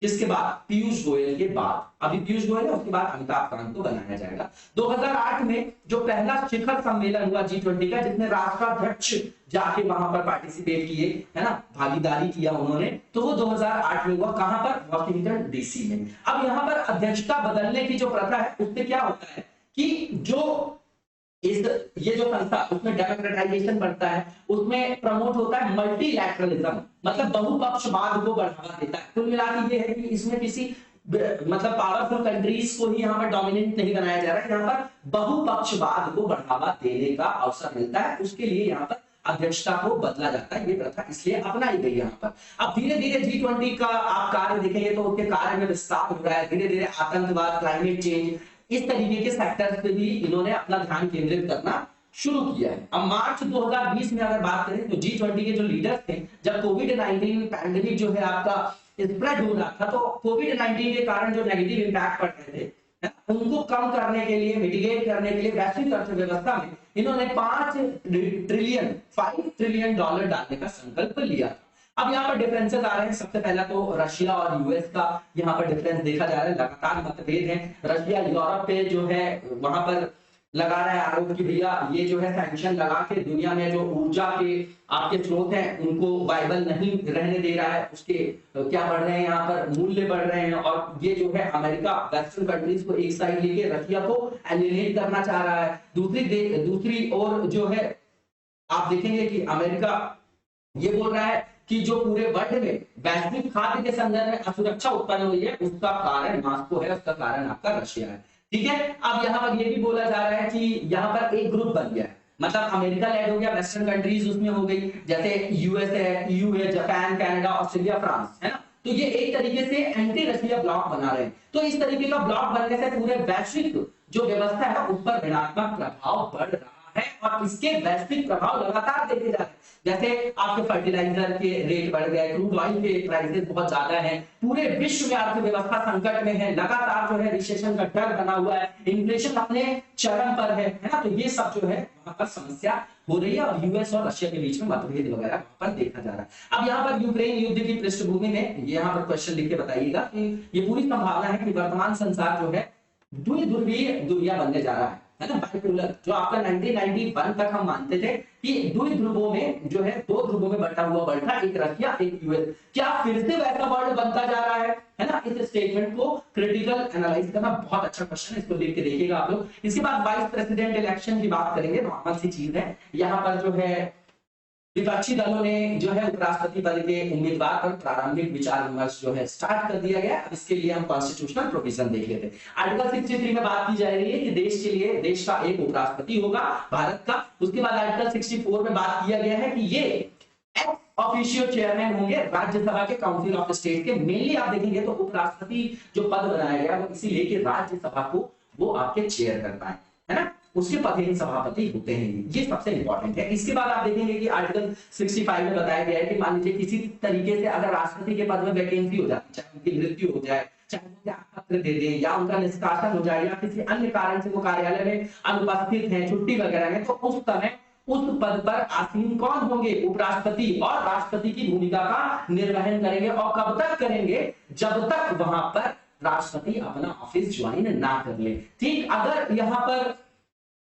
S2: किसके बाद? पीयूष गोयल के बाद। अभी पीयूष गोयल है, उसके बाद अमिताभ कांत को बनाया जाएगा। 2008 में जो पहला शिखर सम्मेलन हुआ G20 का, जिसमें राष्ट्राध्यक्ष जाके वहां पर पार्टिसिपेट किए, है ना, भागीदारी किया उन्होंने, तो वो 2008 में हुआ। कहां पर? वॉशिंगटन डीसी में। अब यहाँ पर अध्यक्षता बदलने की जो प्रथा है, उससे क्या होता है कि जो ये जो संस्था, उसमें डेमोक्रेटाइजेशन बढ़ता है, उसमें प्रमोट होता है मल्टीलैटरलिज्म, मतलब बहुपक्षवाद को बढ़ावा देता है। कुल मिला के ये है कि इसमें किसी मतलब पावरफुल कंट्रीज को ही यहाँ पर डोमिनेंट नहीं बनाया जा रहा है, यहाँ पर बहुपक्षवाद को बढ़ावा देने का अवसर मिलता है। उसके लिए यहाँ पर अध्यक्षता को बदला जाता है, ये प्रथा इसलिए अपनाई गई यहाँ पर। अब धीरे धीरे G20 का आप कार्य देखेंगे तो उसके कार्य में विस्तार हो रहा है। धीरे धीरे आतंकवाद, क्लाइमेट चेंज, इस तरीके के सेक्टर्स पे भी इन्होंने अपना ध्यान केंद्रित करना शुरू किया है। अब मार्च 2020 में अगर बात करें तो G20 के जो लीडर्स थे, जब कोविड-19 पैंडेमिक जो है आपका स्प्रेड हो रहा था, तो कोविड-19 के कारण जो नेगेटिव इंपैक्ट पड़ रहे थे, उनको कम करने के लिए, मिटिगेट करने के लिए वैश्विक अर्थव्यवस्था में इन्होंने $5 ट्रिलियन डालने का संकल्प लिया। अब यहाँ पर डिफरेंसेस आ रहे हैं। सबसे पहला तो रशिया और यूएस का यहाँ पर डिफरेंस देखा जा रहा है, लगातार मतभेद है। रशिया यूरोप पे जो है वहां पर लगा रहा है आरोप कि भैया ये जो है सैंक्शन लगा के दुनिया में जो ऊर्जा के आपके स्रोत हैं उनको वायबल नहीं रहने दे रहा है। उसके क्या बढ़ रहे हैं, यहाँ पर मूल्य बढ़ रहे हैं, और ये जो है अमेरिका वेस्टर्न कंट्रीज को एक साइड लेके रशिया को एलिनेट करना चाह रहा है। दूसरी ओर जो है आप देखेंगे कि अमेरिका ये बोल रहा है कि जो पूरे वर्ल्ड में वैश्विक खाद्य के संदर्भ में असुरक्षा उत्पन्न हुई है, उसका कारण मॉस्को है, उसका कारण आपका रशिया है, ठीक है। अब यहाँ पर ये भी बोला जा रहा है कि यहाँ पर एक ग्रुप बन गया है, मतलब अमेरिका लेड हो गया, वेस्टर्न कंट्रीज उसमें हो गई, जैसे यूएस है, ईयू है, जापान, कनाडा, ऑस्ट्रेलिया, फ्रांस, है ना। तो ये एक तरीके से एंटी रशिया ब्लॉक बना रहे हैं। तो इस तरीके का ब्लॉक बनने से पूरे वैश्विक जो व्यवस्था है उस पर ऋणात्मक प्रभाव बढ़ रहा है, और इसके वैश्विक प्रभाव लगातार देखे जा रहे हैं। जैसे आपके फर्टिलाइजर के रेट बढ़ गए, क्रूड ऑयल के प्राइसेस बहुत ज्यादा हैं, पूरे विश्व में अर्थव्यवस्था संकट में है, लगातार जो है रिसेशन का डर बना हुआ है, इन्फ्लेशन अपने चरम पर है ना। तो ये सब जो है वहां पर समस्या हो रही है, और यूएस और रशिया के बीच में मतभेद वगैरह वहां पर देखा जा रहा है। अब यहाँ पर यूक्रेन युद्ध की पृष्ठभूमि में यहाँ पर क्वेश्चन लिख के बताइएगा कि ये पूरी संभावना है कि वर्तमान संसार जो है द्विध्रुवीय दुनिया बनने जा रहा है ना, बाइपोलर, जो आपका 1991 तक हम मानते थे कि द्विध्रुवों में जो है 2 ध्रुवों में बटा हुआ वर्ल्ड था, एक रशिया एक यूएस। क्या फिर से वैसा वर्ल्ड बनता जा रहा है ना। इस स्टेटमेंट को क्रिटिकल एनालाइज करना बहुत अच्छा क्वेश्चन है, इसको देख के देखिएगा आप लोग। इसके बाद वाइस प्रेसिडेंट इलेक्शन की बात करेंगे, नॉर्मल सी चीज है। यहाँ पर जो है विपक्षी दलों ने जो है उपराष्ट्रपति पद के उम्मीदवार पर प्रारंभिक विचार विमर्श जो है स्टार्ट कर दिया गया। अब इसके लिए हम कॉन्स्टिट्यूशनल प्रोविजन देख लेते हैं। आर्टिकल 63 में बात की जा रही है कि देश के लिए देश का एक उपराष्ट्रपति होगा भारत का। उसके बाद आर्टिकल 64 में बात किया गया है कि ये एक्स ऑफिशियल चेयरमैन होंगे राज्यसभा के काउंसिल ऑफ स्टेट के। मेनली आप देखेंगे तो उपराष्ट्रपति जो पद बनाया गया वो इसी लेके राज्यसभा को वो आपके चेयर करता है ना, उसके पदेन सभापति होते हैं, ये सबसे इंपॉर्टेंट है। इसके बाद आप देखेंगे कि आर्टिकल 65 में बताया गया है कि मान लीजिए किसी तरीके से अगर राष्ट्रपति के पद में वैकेंसी हो जाती है, चाहे उनकी मृत्यु हो जाए, चाहे वो त्यागपत्र दे दें, या उनका निष्कासन हो जाए, या किसी अन्य कारण से वो कार्यालय में अनुपस्थित हैं, छुट्टी वगैरह में, तो उस समय उस पद पर आसीन कौन होंगे? उपराष्ट्रपति, और राष्ट्रपति की भूमिका का निर्वहन करेंगे। और कब तक करेंगे? जब तक वहां पर राष्ट्रपति अपना ऑफिस ज्वाइन ना कर ले। ठीक, अगर यहाँ पर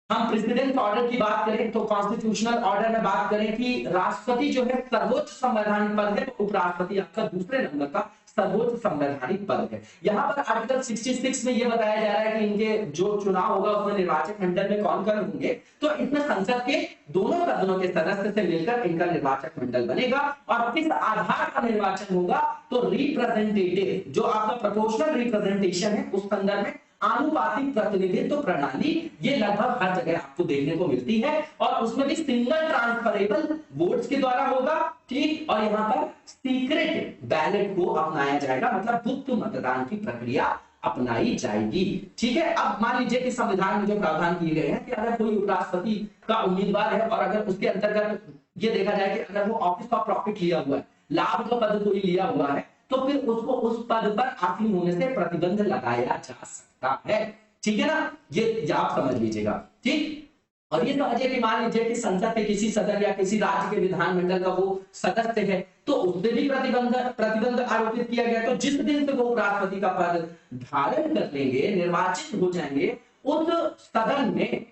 S2: हम प्रेसिडेंट ऑर्डर की बात करें तो कॉन्स्टिट्यूशनल ऑर्डर में बात करें कि राष्ट्रपति जो है सर्वोच्च संवैधानिक पद है, तो उपराष्ट्रपति आपका दूसरे नंबर का सर्वोच्च संवैधानिक पद है। यहाँ पर आर्टिकल 66 में यह बताया जा रहा है कि इनके जो चुनाव होगा उसमें निर्वाचक मंडल में कौन कौन होंगे, तो इसमें संसद के दोनों सदनों के सदस्य से मिलकर इनका निर्वाचक मंडल बनेगा। और किस आधार का निर्वाचन होगा, तो रिप्रेजेंटेटिव, जो आपका प्रोपोर्शनल रिप्रेजेंटेशन है उस संदर्भ में आनुपातिक प्रतिनिधित्व प्रणाली, ये लगभग हर जगह आपको देखने को मिलती है। और उसमें भी सिंगल ट्रांसफरेबल वोट्स के द्वारा होगा, ठीक। और यहाँ पर सीक्रेट बैलेट को अपनाया जाएगा, मतलब गुप्त मतदान की प्रक्रिया अपनाई जाएगी, ठीक है। अब मान लीजिए कि संविधान में जो प्रावधान किए गए हैं कि अगर कोई उपराष्ट्रपति का उम्मीदवार है और अगर उसके अंतर्गत ये देखा जाए कि अगर वो ऑफिस का प्रॉफिट लिया हुआ है, लाभ का पद कोई लिया हुआ है, तो फिर उसको उस पद पर आसीन होने से प्रतिबंध लगाया जा सकता है, ठीक है ना। ये आप समझ लीजिएगा, ठीक। और ये समझिए कि मान लीजिए कि संसद के किसी सदन या किसी राज्य के विधानमंडल का वो सदस्य है, तो उससे भी प्रतिबंध आरोपित किया गया। तो जिस दिन से वो राष्ट्रपति का पद धारण कर लेंगे, निर्वाचित हो जाएंगे, उस सदन में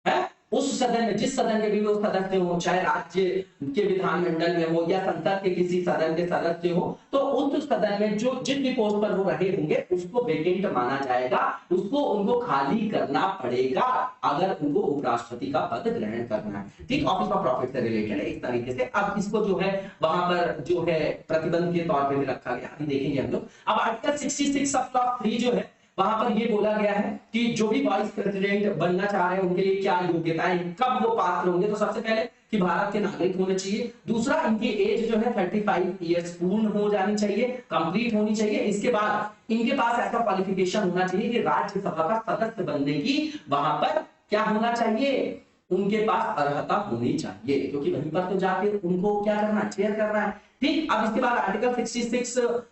S2: है, उस सदन में जिस सदन के भी वो सदस्य हो, चाहे राज्य के विधानमंडल में हो या संसद के किसी सदन के सदस्य हो, तो उस सदन में जो जिस भी पोस्ट पर वो रहे होंगे उसको वेकेंट माना जाएगा, उसको उनको खाली करना पड़ेगा अगर उनको उपराष्ट्रपति का पद ग्रहण करना है, ठीक। ऑफिस ऑफ प्रॉफिट से रिलेटेड है इस तरीके से। अब इसको जो है वहां पर जो है प्रतिबंध के तौर पर भी रखा गया, अभी देखेंगे हम लोग। अब आर्टिकल 66 सब क्लॉज 3 जो है वहां पर ये बोला गया है कि जो भी वाइस प्रेसिडेंट बनना चाह रहे हैं उनके लिए क्या योग्यताएं, कब वो पात्र होंगे। तो सबसे पहले कि भारत के नागरिक होने चाहिए, दूसरा इनकी एज जो है 35 इयर्स पूर्ण हो जानी चाहिए, कंप्लीट होनी चाहिए। इसके बाद इनके पास ऐसा क्वालिफिकेशन होना चाहिए कि राज्यसभा का सदस्य बनने की वहां पर क्या होना चाहिए, उनके पास अर्हता होनी चाहिए, क्योंकि वहीं पर तो जाके उनको क्या करना है, चेयर करना है, ठीक। अब इसके बाद आर्टिकल 66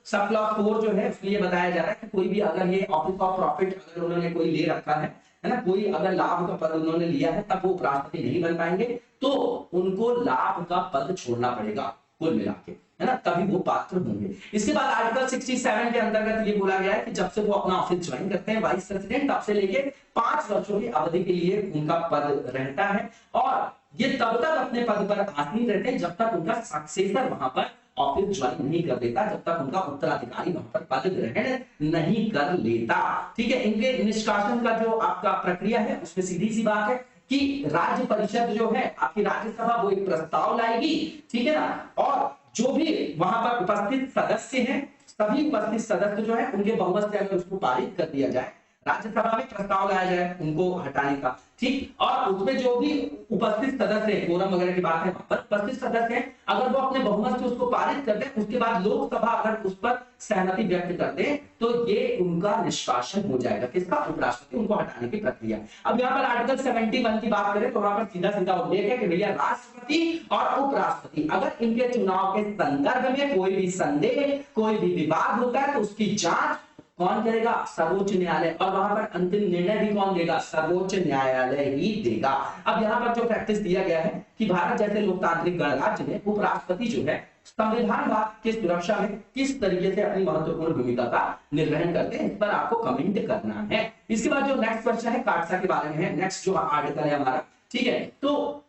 S2: सब क्लॉज 4 जो है उसमें बताया जा रहा है कि कोई भी अगर ये ऑफिस ऑफ प्रॉफिट अगर उन्होंने कोई ले रखा है ना, कोई अगर लाभ का पद उन्होंने लिया है, तब वो उपराष्ट्रपति नहीं बन पाएंगे, तो उनको लाभ का पद छोड़ना पड़ेगा कुल मिला के, है ना, तभी वो पात्र होंगे। इसके बाद आर्टिकल 67 के अंतर्गत ये बोला गया है कि जब से वो अपना ऑफिस ज्वाइन करते हैं वाइस प्रेसिडेंट, तब से लेके 5 वर्षों की अवधि के लिए उनका पद रहता है, और ये तब तक अपने पद पर आसीन रहते हैं जब तक उनका सक्सेसर वहां पर ऑफिस ज्वाइन नहीं कर लेता, जब तक उनका उत्तराधिकारी वहां पर पद ग्रहण नहीं कर लेता, ठीक है। इनके निष्कासन का जो आपका प्रक्रिया है उसमें सीधी सी बात है कि राज्य परिषद जो है आपकी राज्यसभा वो एक प्रस्ताव लाएगी, ठीक है ना, और जो भी वहां पर उपस्थित सदस्य हैं, सभी उपस्थित सदस्य जो है उनके बहुमत से अगर उसको पारित कर दिया जाए, राज्यसभा में प्रस्ताव लाया जाए उनको हटाने का, ठीक। और उसमें जो भी उपस्थित सदस्य है, कोरम वगैरह की बात है, वहां पर उपस्थित सदस्य हैं, अगर वो अपने बहुमत से उसको पारित कर दे, उसके बाद लोकसभा अगर उस पर सहमति व्यक्त कर दे, तो ये उनका निष्कासन हो जाएगा, किसका, उपराष्ट्रपति, उनको हटाने की प्रक्रिया। अब यहाँ पर आर्टिकल 71 की बात करें तो वहां पर सीधा सीधा उल्लेख है कि भैया राष्ट्रपति और उपराष्ट्रपति अगर इनके चुनाव के संदर्भ में कोई भी संदेह, कोई भी विवाद होता है, तो उसकी जांच कौन करेगा, सर्वोच्च न्यायालय, और वहां पर अंतिम निर्णय भी कौन देगा, सर्वोच्च न्यायालय ही देगा। अब यहाँ पर जो प्रैक्टिस दिया गया है कि भारत जैसे लोकतांत्रिक गणराज्य में उपराष्ट्रपति जो है संविधान की सुरक्षा में किस तरीके से अपनी महत्वपूर्ण भूमिका का निर्वहन करते हैं, इस पर आपको कमेंट करना है। इसके बाद जो नेक्स्ट क्वेश्चन है काटसा के बारे में है, नेक्स्ट जो आर्टिकल है हमारा, ठीक है। तो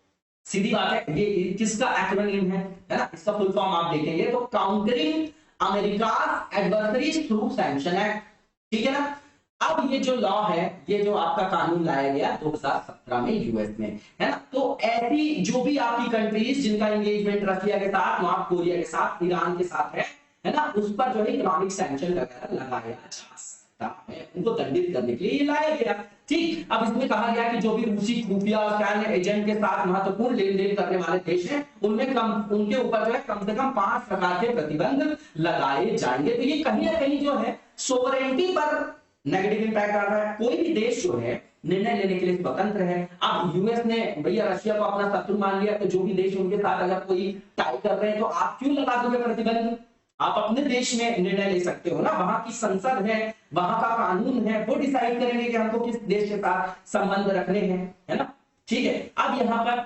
S2: सीधी बात है, ये किसका एक्रोनिम है ना, इसका फुल फॉर्म आप देखेंगे तो countering America adversaries through sanction act, ठीक है ना। अब ये जो लॉ है, ये जो आपका कानून लाया गया 2017 में यूएस में, है ना, तो ऐसी जो भी आपकी कंट्रीज जिनका एंगेजमेंट रशिया के साथ, नॉर्थ कोरिया के साथ, ईरान के साथ है ना, उस पर जो है इकोनॉमिक सैंक्शन वगैरह लगाया जा सकता है, उनको दंडित करने के लिए ये लाया गया, ठीक। अब इसमें कहा गया कि जो भी रूसी खुफिया और सैन्य एजेंट के साथ महत्वपूर्ण लेन देन करने वाले देश हैं, उनमें उनके ऊपर जो है कम से कम 5 प्रकार के प्रतिबंध लगाए जाएंगे। तो ये कहीं ना कहीं जो है सोवरेनिटी पर नेगेटिव इंपैक्ट आ रहा है। कोई भी देश जो है निर्णय लेने के लिए स्वतंत्र है। अब यूएस ने भैया रशिया को अपना शत्रु मान लिया, तो जो भी देश उनके साथ अगर कोई टाई कर रहे हैं तो आप क्यों लगा दोगे प्रतिबंध, आप अपने देश में निर्णय ले सकते हो ना, वहां की संसद है, वहां का कानून है, वो डिसाइड करेंगे कि हमको किस देश के साथ संबंध रखने हैं, है ना, ठीक है। अब यहाँ पर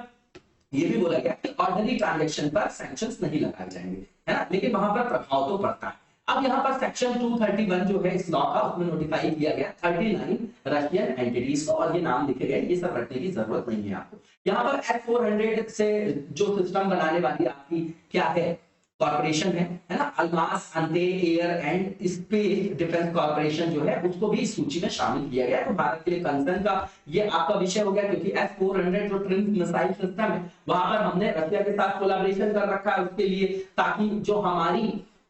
S2: ये भी बोला गया कि ऑर्डिनरी ट्रांजैक्शन पर सैंक्शंस नहीं लगाए जाएंगे, है ना, लेकिन वहां पर प्रभाव तो पड़ता है। अब यहाँ पर सेक्शन 231 जो है इस लॉ का, उसमें नोटिफाई किया गया 39 रशियन एंटिटीज को, और ये नाम लिखे गए, ये सब रखने की जरूरत नहीं है आपको। यहाँ पर F400 से जो सिस्टम बनाने वाली आपकी क्या है, कॉर्पोरेशन है ना, अल्मास अंते air and space defence corporation जो है उसको भी इस सूची में शामिल किया गया। तो भारत के लिए कंसर्न का ये आपका विषय हो गया, क्योंकि S-400 जो ट्रिम्स मिसाइल सिस्टम है वहां पर हमने रशिया के साथ कोलैबोरेशन कर रखा है उसके लिए, ताकि जो हमारी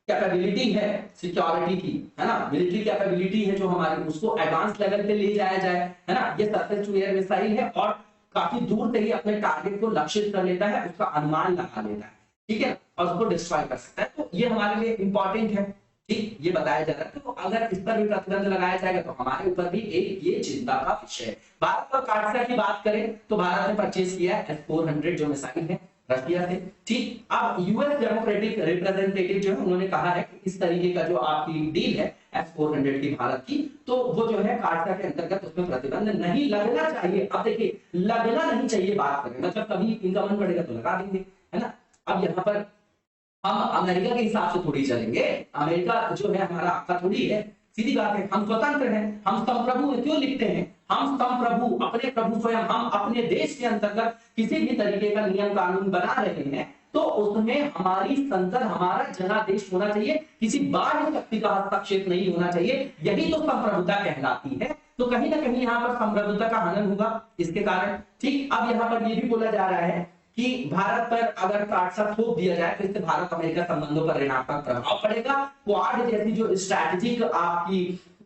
S2: कैपेबिलिटी है सिक्योरिटी की, है ना, मिलिट्री कैपेबिलिटी है जो हमारी, उसको एडवांस लेवल पे ले जाया जाए, है ना। ये सरफेस टू एयर मिसाइल है और काफी दूर से ही अपने टारगेट को लक्षित कर लेता है, उसका अनुमान लगा लेता है, ठीक है, और उसको डिस्ट्रॉय कर सकता है। तो ये हमारे लिए इंपॉर्टेंट है, ठीक, ये बताया जा रहा है। तो अगर इस पर भी प्रतिबंध लगाया जाएगा तो हमारे ऊपर भी एक ये चिंता का विषय है। भारत और कार्डसा की बात करें तो भारत ने परचेज किया है S-400 जो मिसाइल है रशिया से, ठीक। अब यूएस डेमोक्रेटिक रिप्रेजेंटेटिव जो है उन्होंने कहा है कि इस तरीके का जो आपकी डील है S-400 की भारत की, तो वो जो है कार्डसा के अंतर्गत उसमें प्रतिबंध नहीं लगना चाहिए। अब देखिए, लगना नहीं चाहिए बात करें, मतलब कभी इनका मन पड़ेगा तो लगा देंगे, है ना। अब यहाँ पर हम अमेरिका के हिसाब से थोड़ी चलेंगे, अमेरिका जो है हमारा आपका थोड़ी है, सीधी बात है, हम स्वतंत्र हैं, हम संप्रभु क्यों लिखते हैं, हम संप्रभु, अपने प्रभु स्वयं, हम अपने देश के अंतर्गत किसी भी तरीके का नियम कानून बना रहे हैं तो उसमें हमारी संसद, हमारा जनादेश होना चाहिए, किसी बाह्य शक्ति का हस्तक्षेप नहीं होना चाहिए, यही तो संप्रभुता कहलाती है। तो कहीं ना कहीं यहाँ पर संप्रभुता का हनन होगा इसके कारण, ठीक। अब यहाँ पर ये भी बोला जा रहा है कि भारत पर अगर कार्डसा थोप दिया जाए तो इससे भारत अमेरिका संबंधों पर ऋणात्मक प्रभाव पड़ेगा। क्वाड जैसी जो स्ट्रैटेजिक आपकी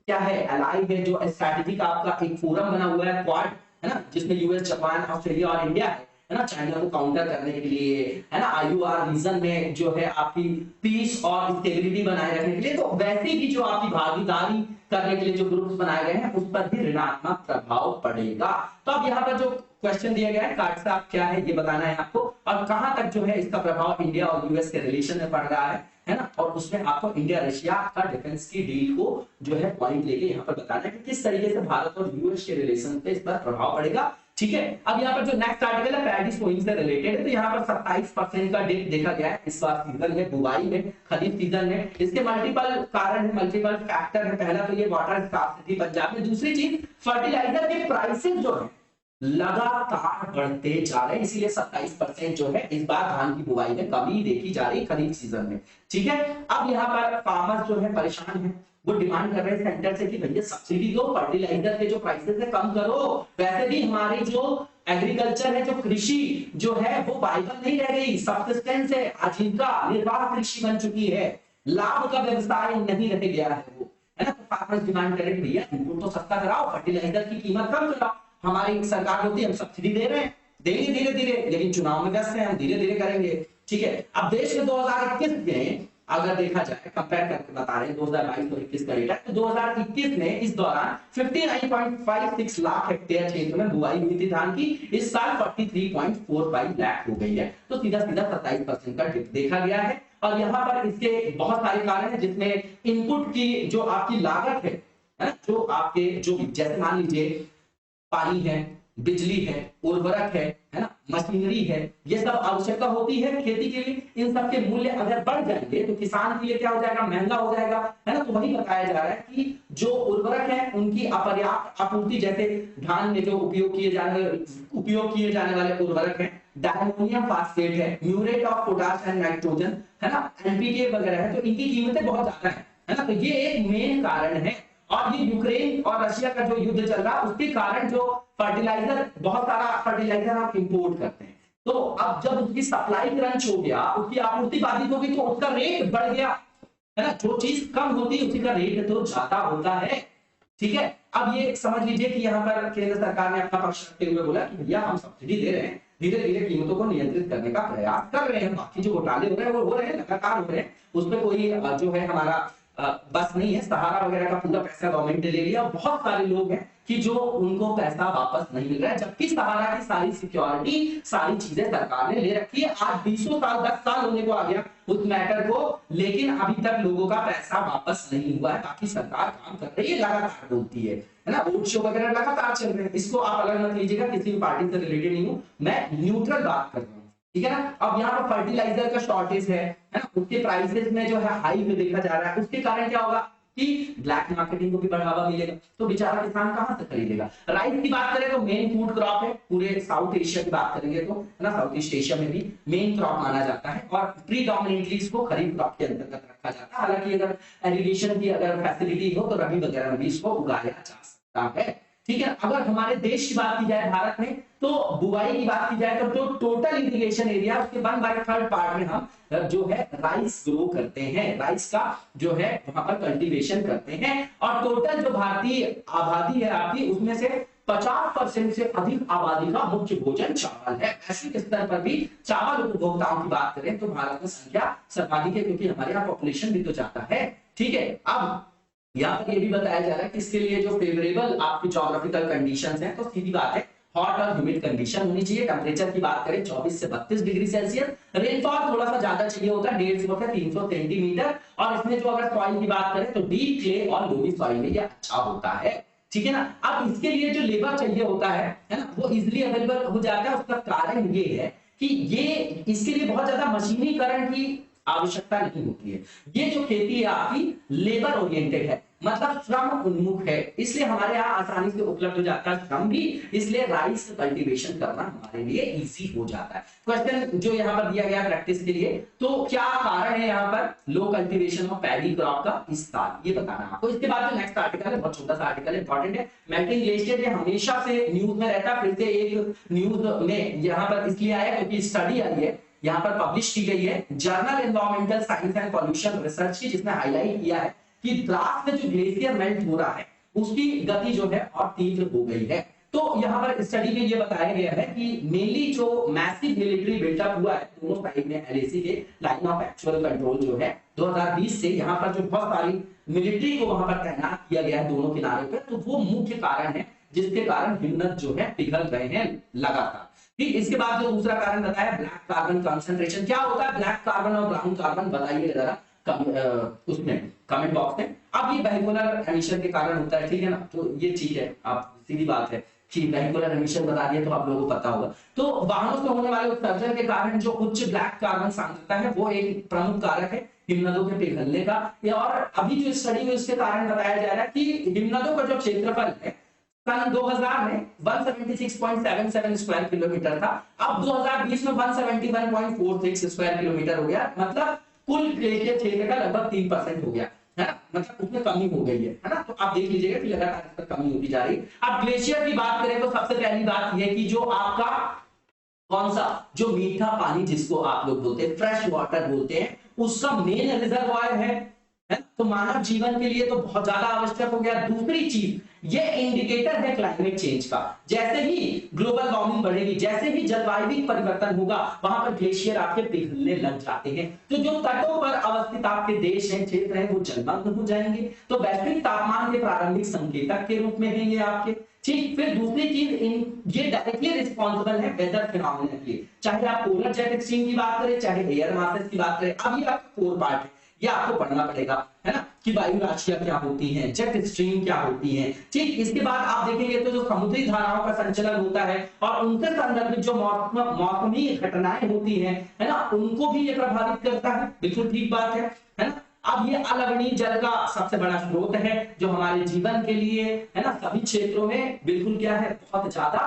S2: क्या है एलाई है, जो स्ट्रैटेजिक आपका एक फोरम बना हुआ है क्वाड, है ना, जिसमें यूएस, जापान, ऑस्ट्रेलिया और इंडिया है ना, चाइना को काउंटर करने के लिए, है ना, आईयूआर रीजन में जो है आपकी पीस और स्टेबिलिटी बनाए रखने के लिए, तो वैसे भी जो आपकी भागीदारी करने के लिए जो ग्रुप्स बनाए गए हैं उस पर भी ऋणात्मक प्रभाव पड़ेगा। तो अब यहाँ पर जो क्वेश्चन दिया गया है कार्डसा क्या है ये बताना है आपको, और कहां तक जो है इसका प्रभाव इंडिया और यूएस के रिलेशन में पड़ रहा है ना, और उसमें आपको इंडिया रशिया का डिफेंस की डील को जो है पॉइंट लेके यहाँ पर बताना है कि किस तरीके से भारत और यूएस के रिलेशन पे इस पर प्रभाव पड़ेगा, ठीक है। अब यहाँ पर जो नेक्स्ट आर्टिकल है पैरिस पोइंट से रिलेटेड है, तो यहाँ पर 27% का डिप देखा गया है इस बार सीजन में, दुबई में खरीफ सीजन में। इसके मल्टीपल कारण है, मल्टीपल फैक्टर है। पहला तो ये वाटर स्कार्सिटी पंजाब में, दूसरी चीज फर्टिलाइजर के प्राइसेस जो है लगातार बढ़ते जा रहे हैं, इसीलिए 27% जो है इस बार धान की बुआई में कमी देखी जा रही है खरीफ सीजन में, ठीक है। अब यहाँ पर फार्मर्स जो है परेशान है, वो डिमांड कर रहे हैं सेंटर से कि भैया सब्सिडी दो, फर्टिलाइजर के जो प्राइसेस है कम करो। वैसे भी हमारी जो एग्रीकल्चर है, जो कृषि जो है वो वाइबल नहीं रह गई, सब्सिस्टेंस है, आजीविका निर्वाह कृषि बन चुकी है, लाभ का व्यवसाय नहीं रह गया है वो, है ना। तो फार्मर्स डिमांड कर रहे हैं भैया इनपुट तो सस्ता कराओ, फर्टिलाइजर की कीमत कम कराओ। हमारी सरकार होती है हम सब्सिडी दे रहे हैं, देंगे धीरे धीरे, लेकिन चुनाव में व्यस्त हैं, हम धीरे धीरे करेंगे, ठीक है। अब देश में 2021 में अगर देखा जाए, कंपेयर करके बता रहे हैं 2022 और 21 का डेटा, तो 2021 में इस दौरान 59.56 लाख हेक्टेयर क्षेत्र में बुआई हुई थी धान की, इस साल 43.45 लाख हो गई है। तो सीधा सीधा 27% का डिप देखा गया है। और यहाँ पर इसके बहुत सारे कारण है, जिसमें इनपुट की जो आपकी लागत है ना, जो आपके जो जैसे मान लीजिए पानी है, बिजली है, उर्वरक है ना, मशीनरी है, ये सब आवश्यकता होती है खेती के लिए। इन सब के मूल्य अगर बढ़ जाएंगे तो किसान के लिए क्या हो जाएगा, महंगा हो जाएगा, है ना। तो वही बताया जा रहा है कि जो उर्वरक है उनकी अपर्याप्त आपूर्ति, जैसे धान में जो उपयोग किए जाने वाले उर्वरक है, डायमोनियम फास्फेट है, muriate of potash and nitrogen, है ना, एनपीके वगैरह है, तो इनकी कीमतें बहुत ज्यादा है ना। तो ये एक मेन कारण है। और ये यूक्रेन और रशिया का जो युद्ध चल रहा है उसके कारण जो फर्टिलाइजर, बहुत सारा फर्टिलाइजर हम इंपोर्ट करते हैं, तो अब जब उसकी सप्लाई क्रंच हो गया, उसकी आपूर्ति बाधित हो गई, तो उसका रेट बढ़ गया, है ना। जो चीज कम होती है उसी का रेट तो ज्यादा होता है, ठीक है। अब ये समझ लीजिए कि यहाँ पर केंद्र सरकार ने अपना पक्ष रखते हुए बोला कि भैया हम सब्सिडी दे रहे हैं, धीरे धीरे कीमतों को नियंत्रित करने का प्रयास कर रहे हैं, बाकी जो घोटाले हो रहे हैं वो हो रहे हैं, लगातार हो रहे हैं, उसमें कोई जो है हमारा बस नहीं है। सहारा वगैरह का पूरा पैसा गवर्नमेंट ने ले लिया, बहुत सारे लोग हैं कि जो उनको पैसा वापस नहीं मिल रहा है, जबकि सहारा की सारी सिक्योरिटी, सारी चीजें सरकार ने ले रखी है। आज 20 साल 10 साल होने को आ गया उस मैटर को, लेकिन अभी तक लोगों का पैसा वापस नहीं हुआ है। बाकी सरकार काम कर रही है, लगातार बोलती है ना, रोड शो वगैरह लगातार चल रहे हैं। इसको आप अलग मत लीजिएगा, किसी भी पार्टी से रिलेटेड नहीं हूं मैं, न्यूट्रल बात कर रहा हूँ, ठीक है ना। अब यहाँ पर फर्टिलाइजर का शॉर्टेज है ना, उसके प्राइसेस में जो है हाई में देखा जा रहा है, उसके कारण क्या होगा, कि ब्लैक मार्केटिंग को भी बढ़ावा मिलेगा, तो बेचारा किसान कहां से खरीदेगा। राइस की बात करें तो मेन फूड क्रॉप है, पूरे साउथ एशिया की बात करेंगे तो, है ना, साउथ ईस्ट एशिया में भी मेन क्रॉप माना जाता है और प्रीडोमिनेटली इसको खरीफ क्रॉप के अंतर्गत रखा जाता है। हालांकि अगर इरिगेशन की अगर फैसिलिटी हो तो रबी वगैरह में भी इसको उगाया जा सकता है। ठीक है, अगर हमारे देश की बात की जाए भारत में, तो बुआई की बात की जाए तो जो टोटल इरिगेशन एरिया उसके 1/3 पार्ट में हम जो है राइस ग्रो करते हैं, राइस का जो है वहां पर कल्टीवेशन करते हैं। और टोटल जो भारतीय आबादी है आपकी, उसमें से 50% से अधिक आबादी का मुख्य भोजन चावल है। वैश्विक स्तर पर भी चावल उपभोक्ताओं की बात करें तो भारत में संख्या सर्वाधिक है, क्योंकि हमारे यहाँ पॉपुलेशन भी तो ज्यादा है। ठीक है, अब यहाँ पर ये भी बताया जा रहा है कि इसके लिए जो फेवरेबल आपकी ज्योग्राफिकल कंडीशंस हैं, तो सीधी बात है हॉट और ह्यूमिड कंडीशन होनी चाहिए। टेम्परेचर की बात करें 24 से 32 डिग्री सेल्सियस, रेनफॉल थोड़ा सा ज्यादा चाहिए होता है, 150 से 300 सेंटीमीटर। और इसमें जो अगर सॉइल की बात करें तो डीप क्ले और लोमी सॉइल में ये अच्छा होता है। ठीक है ना। अब इसके लिए जो लेबर चाहिए होता है ना, वो इजिली अवेलेबल हो जाता है। उसका कारण ये है कि ये इसके लिए बहुत ज्यादा मशीनीकरण की आवश्यकता नहीं होती है। ये जो खेती है आपकी लेबर ओरिएंटेड है, मतलब श्रम उन्मुख है, इसलिए हमारे यहाँ आसानी से उपलब्ध हो जाता है श्रम भी, इसलिए राइस कल्टीवेशन करना हमारे लिए इजी हो जाता है। क्वेश्चन जो यहाँ पर दिया गया प्रैक्टिस के लिए, तो क्या कारण है यहाँ पर लो कल्टीवेशन ऑफ पैडी क्रॉप का इस साल, ये बताना आपको। इसके बाद जो नेक्स्ट आर्टिकल है, बहुत छोटा सा आर्टिकल इंपॉर्टेंट है, मेल्टिंग ग्लेशियर, ये हमेशा से न्यूज में रहता है, फिर से एक न्यूज में यहाँ पर इसलिए आया क्योंकि स्टडी आई है, यहाँ पर पब्लिश की गई है journal environmental science and pollution research की, जिसने हाईलाइट किया है कि द्रास में जो ग्लेशियर मेल्ट हो रहा है उसकी गति जो है और तीव्र हो गई है। तो यहाँ पर स्टडी में ये बताया गया है कि मेनली जो मैसिव मिलिट्री बिल्डअप हुआ है दोनों साइड में एलएसी के लाइन ऑफ एक्चुअल कंट्रोल जो है 2020 से, यहाँ पर जो बहुत सारी मिलिट्री को वहां पर तैनात किया गया है दोनों किनारे पर, तो वो मुख्य कारण है जिसके कारण हिमनद जो है पिघल रहे हैं लगातार। ठीक, इसके बाद जो दूसरा कारण बताया ब्लैक कार्बन कंसंट्रेशन, क्या होता है ब्लैक कार्बन और ब्राउन कार्बन, बताइए जरा उसमें कमेंट बॉक्स में। अब ये वेहिकुलर एमिशन के कारण होता है, ठीक है ना, तो ये चीज है, आप सीधी बात है कि वेहिकुलर एमिशन बता दिया तो आप लोगों को पता होगा। तो वाहनों से होने वाले उत्सर्जन के कारण जो उच्च ब्लैक कार्बन सांद्रता है वो एक प्रमुख कारक है हिमनदों के पिघलने का। और अभी जो स्टडी में इसके कारण बताया जा रहा है कि हिमनदों का जो क्षेत्रफल है सन 2000 में 176.77 स्क्वायर किलोमीटर था, अब 2020 में 171.46 स्क्वायर किलोमीटर हो गया, मतलब कुल ग्लेशियर क्षेत्र का लगभग 3% हो गया है ना, मतलब उसमें कमी हो गई है ना। तो आप देख लीजिएगा कि लगातार इस पर कमी होती जा रही है। अब ग्लेशियर की बात करें तो सबसे पहली बात यह कि जो आपका कौन सा जो मीठा पानी जिसको आप लोग बोलते हैं फ्रेश वाटर बोलते हैं, उसका मेन रिजर्वायर है, तो मानव जीवन के लिए तो बहुत ज्यादा आवश्यक हो गया। दूसरी चीज ये इंडिकेटर है क्लाइमेट चेंज का, जैसे ही ग्लोबल वार्मिंग बढ़ेगी, जैसे ही जलवायु परिवर्तन होगा, वहां पर ग्लेशियर आपके पिघलने लग जाते हैं, तो जो तटों पर अवस्थित आपके देश हैं, क्षेत्र हैं, वो जलमग्न हो जाएंगे। तो वैश्विक तापमान के प्रारंभिक संकेतक के रूप में है ये आपके। ठीक, फिर दूसरी चीज ये डायरेक्टली रिस्पॉन्सिबल है वेदर फिनोमेना के लिए, चाहे आप पोलर जेट एक्सट्रीम की बात करें, चाहे एयर मासेस की बात करें। अब ये आपका 4 पार्ट है, ये आपको पढ़ना पड़ेगा, है ना, कि वायु राशियां क्या होती हैं, जेट स्ट्रीम क्या होती हैं। ठीक, इसके बाद आप देखेंगे तो जो समुद्री धाराओं का संचलन होता है और उनके संदर्भित जो मौसमी घटनाएं होती हैं, है ना, उनको भी ये प्रभावित करता है। बिल्कुल ठीक बात है ना। अब ये अलवणीय जल का सबसे बड़ा स्रोत है जो हमारे जीवन के लिए, है ना, सभी क्षेत्रों में बिल्कुल क्या है, बहुत ज्यादा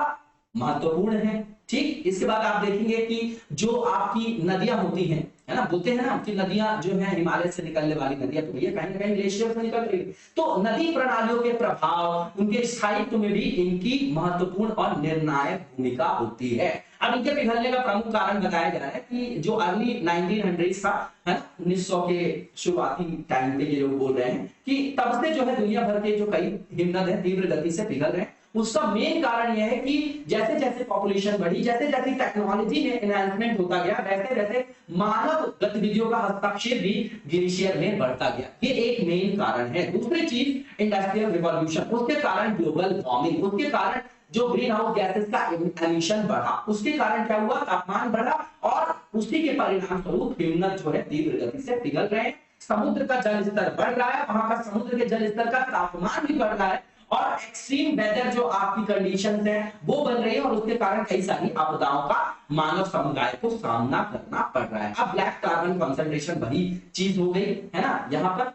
S2: महत्वपूर्ण है। ठीक, इसके बाद आप देखेंगे कि जो आपकी नदियां होती हैं, है ना, बोलते हैं ना कि नदियां जो है हिमालय से निकलने वाली नदियां, तो ये कहीं ना कहीं ग्लेशियर से निकल रही है। तो नदी प्रणालियों के प्रभाव, उनके स्थायित्व में भी इनकी महत्वपूर्ण और निर्णायक भूमिका होती है। अब इनके पिघलने का प्रमुख कारण बताया जा रहा है कि जो अर्ली 1900 था, है ना, 1900 के शुरुआती टाइम पे ये लोग बोल रहे हैं कि तब से जो है दुनिया भर के जो कई हिमनद है तीव्र गति से पिघल रहे हैं। उसका मेन कारण यह है कि जैसे जैसे पॉपुलेशन बढ़ी, जैसे जैसे टेक्नोलॉजी में एनहांसमेंट होता गया, वैसे वैसे मानव गतिविधियों का हस्तक्षेप भी ग्लेशियर में बढ़ता गया। ये एक मेन कारण है। दूसरी चीज इंडस्ट्रियल रिवॉल्यूशन, उसके कारण ग्लोबल वार्मिंग, उसके कारण जो ग्रीन हाउस गैसेस का एमिशन बढ़ा, उसके कारण क्या हुआ, तापमान बढ़ा और उसी के परिणाम स्वरूप हिमनद जो है तीव्र गति से पिघल रहे हैं। समुद्र का जल स्तर बढ़ रहा है, वहां का समुद्र के जल स्तर का तापमान भी बढ़ रहा है और एक्सट्रीम वेदर जो आपकी कंडीशंस है वो बन रही है और उसके कारण कई सारी आपदाओं का मानव समुदाय को सामना करना पड़ रहा है। अब ब्लैक कार्बन कंसंट्रेशन वही चीज हो गई, है ना, यहाँ पर।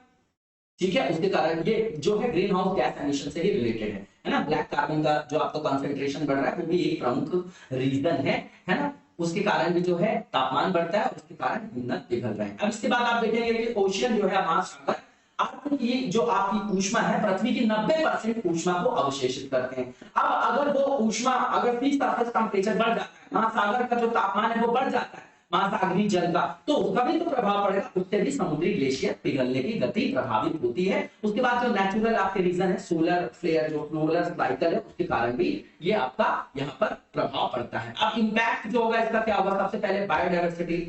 S2: ठीक है, उसके कारण ये जो है ग्रीन हाउस गैस एमिशन से ही रिलेटेड है ना। ब्लैक कार्बन का जो आपका कंसंट्रेशन बढ़ रहा है वो भी एक प्रमुख रीजन है ना। उसके कारण भी जो है तापमान बढ़ता है और उसके कारण हिमनद पिघल रहे हैं। अब इसके बाद आप देखेंगे कि ओशियन जो है महासागर अर्थ की जो आपकी ऊष्मा है पृथ्वी की 90% ऊष्मा को अवशेषित करते हैं। अब अगर वो ऊष्मा अगर सी सरफेस टेम्परेचर बढ़ जाता है, महासागर का जो तापमान है वो बढ़ जाता है महासागरीय जल का, तो उसका भी तो प्रभाव पड़ेगा, उससे भी समुद्री ग्लेशियर पिघलने की गति प्रभावित होती है। उसके बाद जो नेचुरल आपके रीजन है सोलर फ्लेयर जो सोलर साइकिल है उसके कारण भी ये आपका यहाँ पर प्रभाव पड़ता है। अब इंपैक्ट जो होगा इसका क्या होगा, सबसे पहले बायोडायवर्सिटी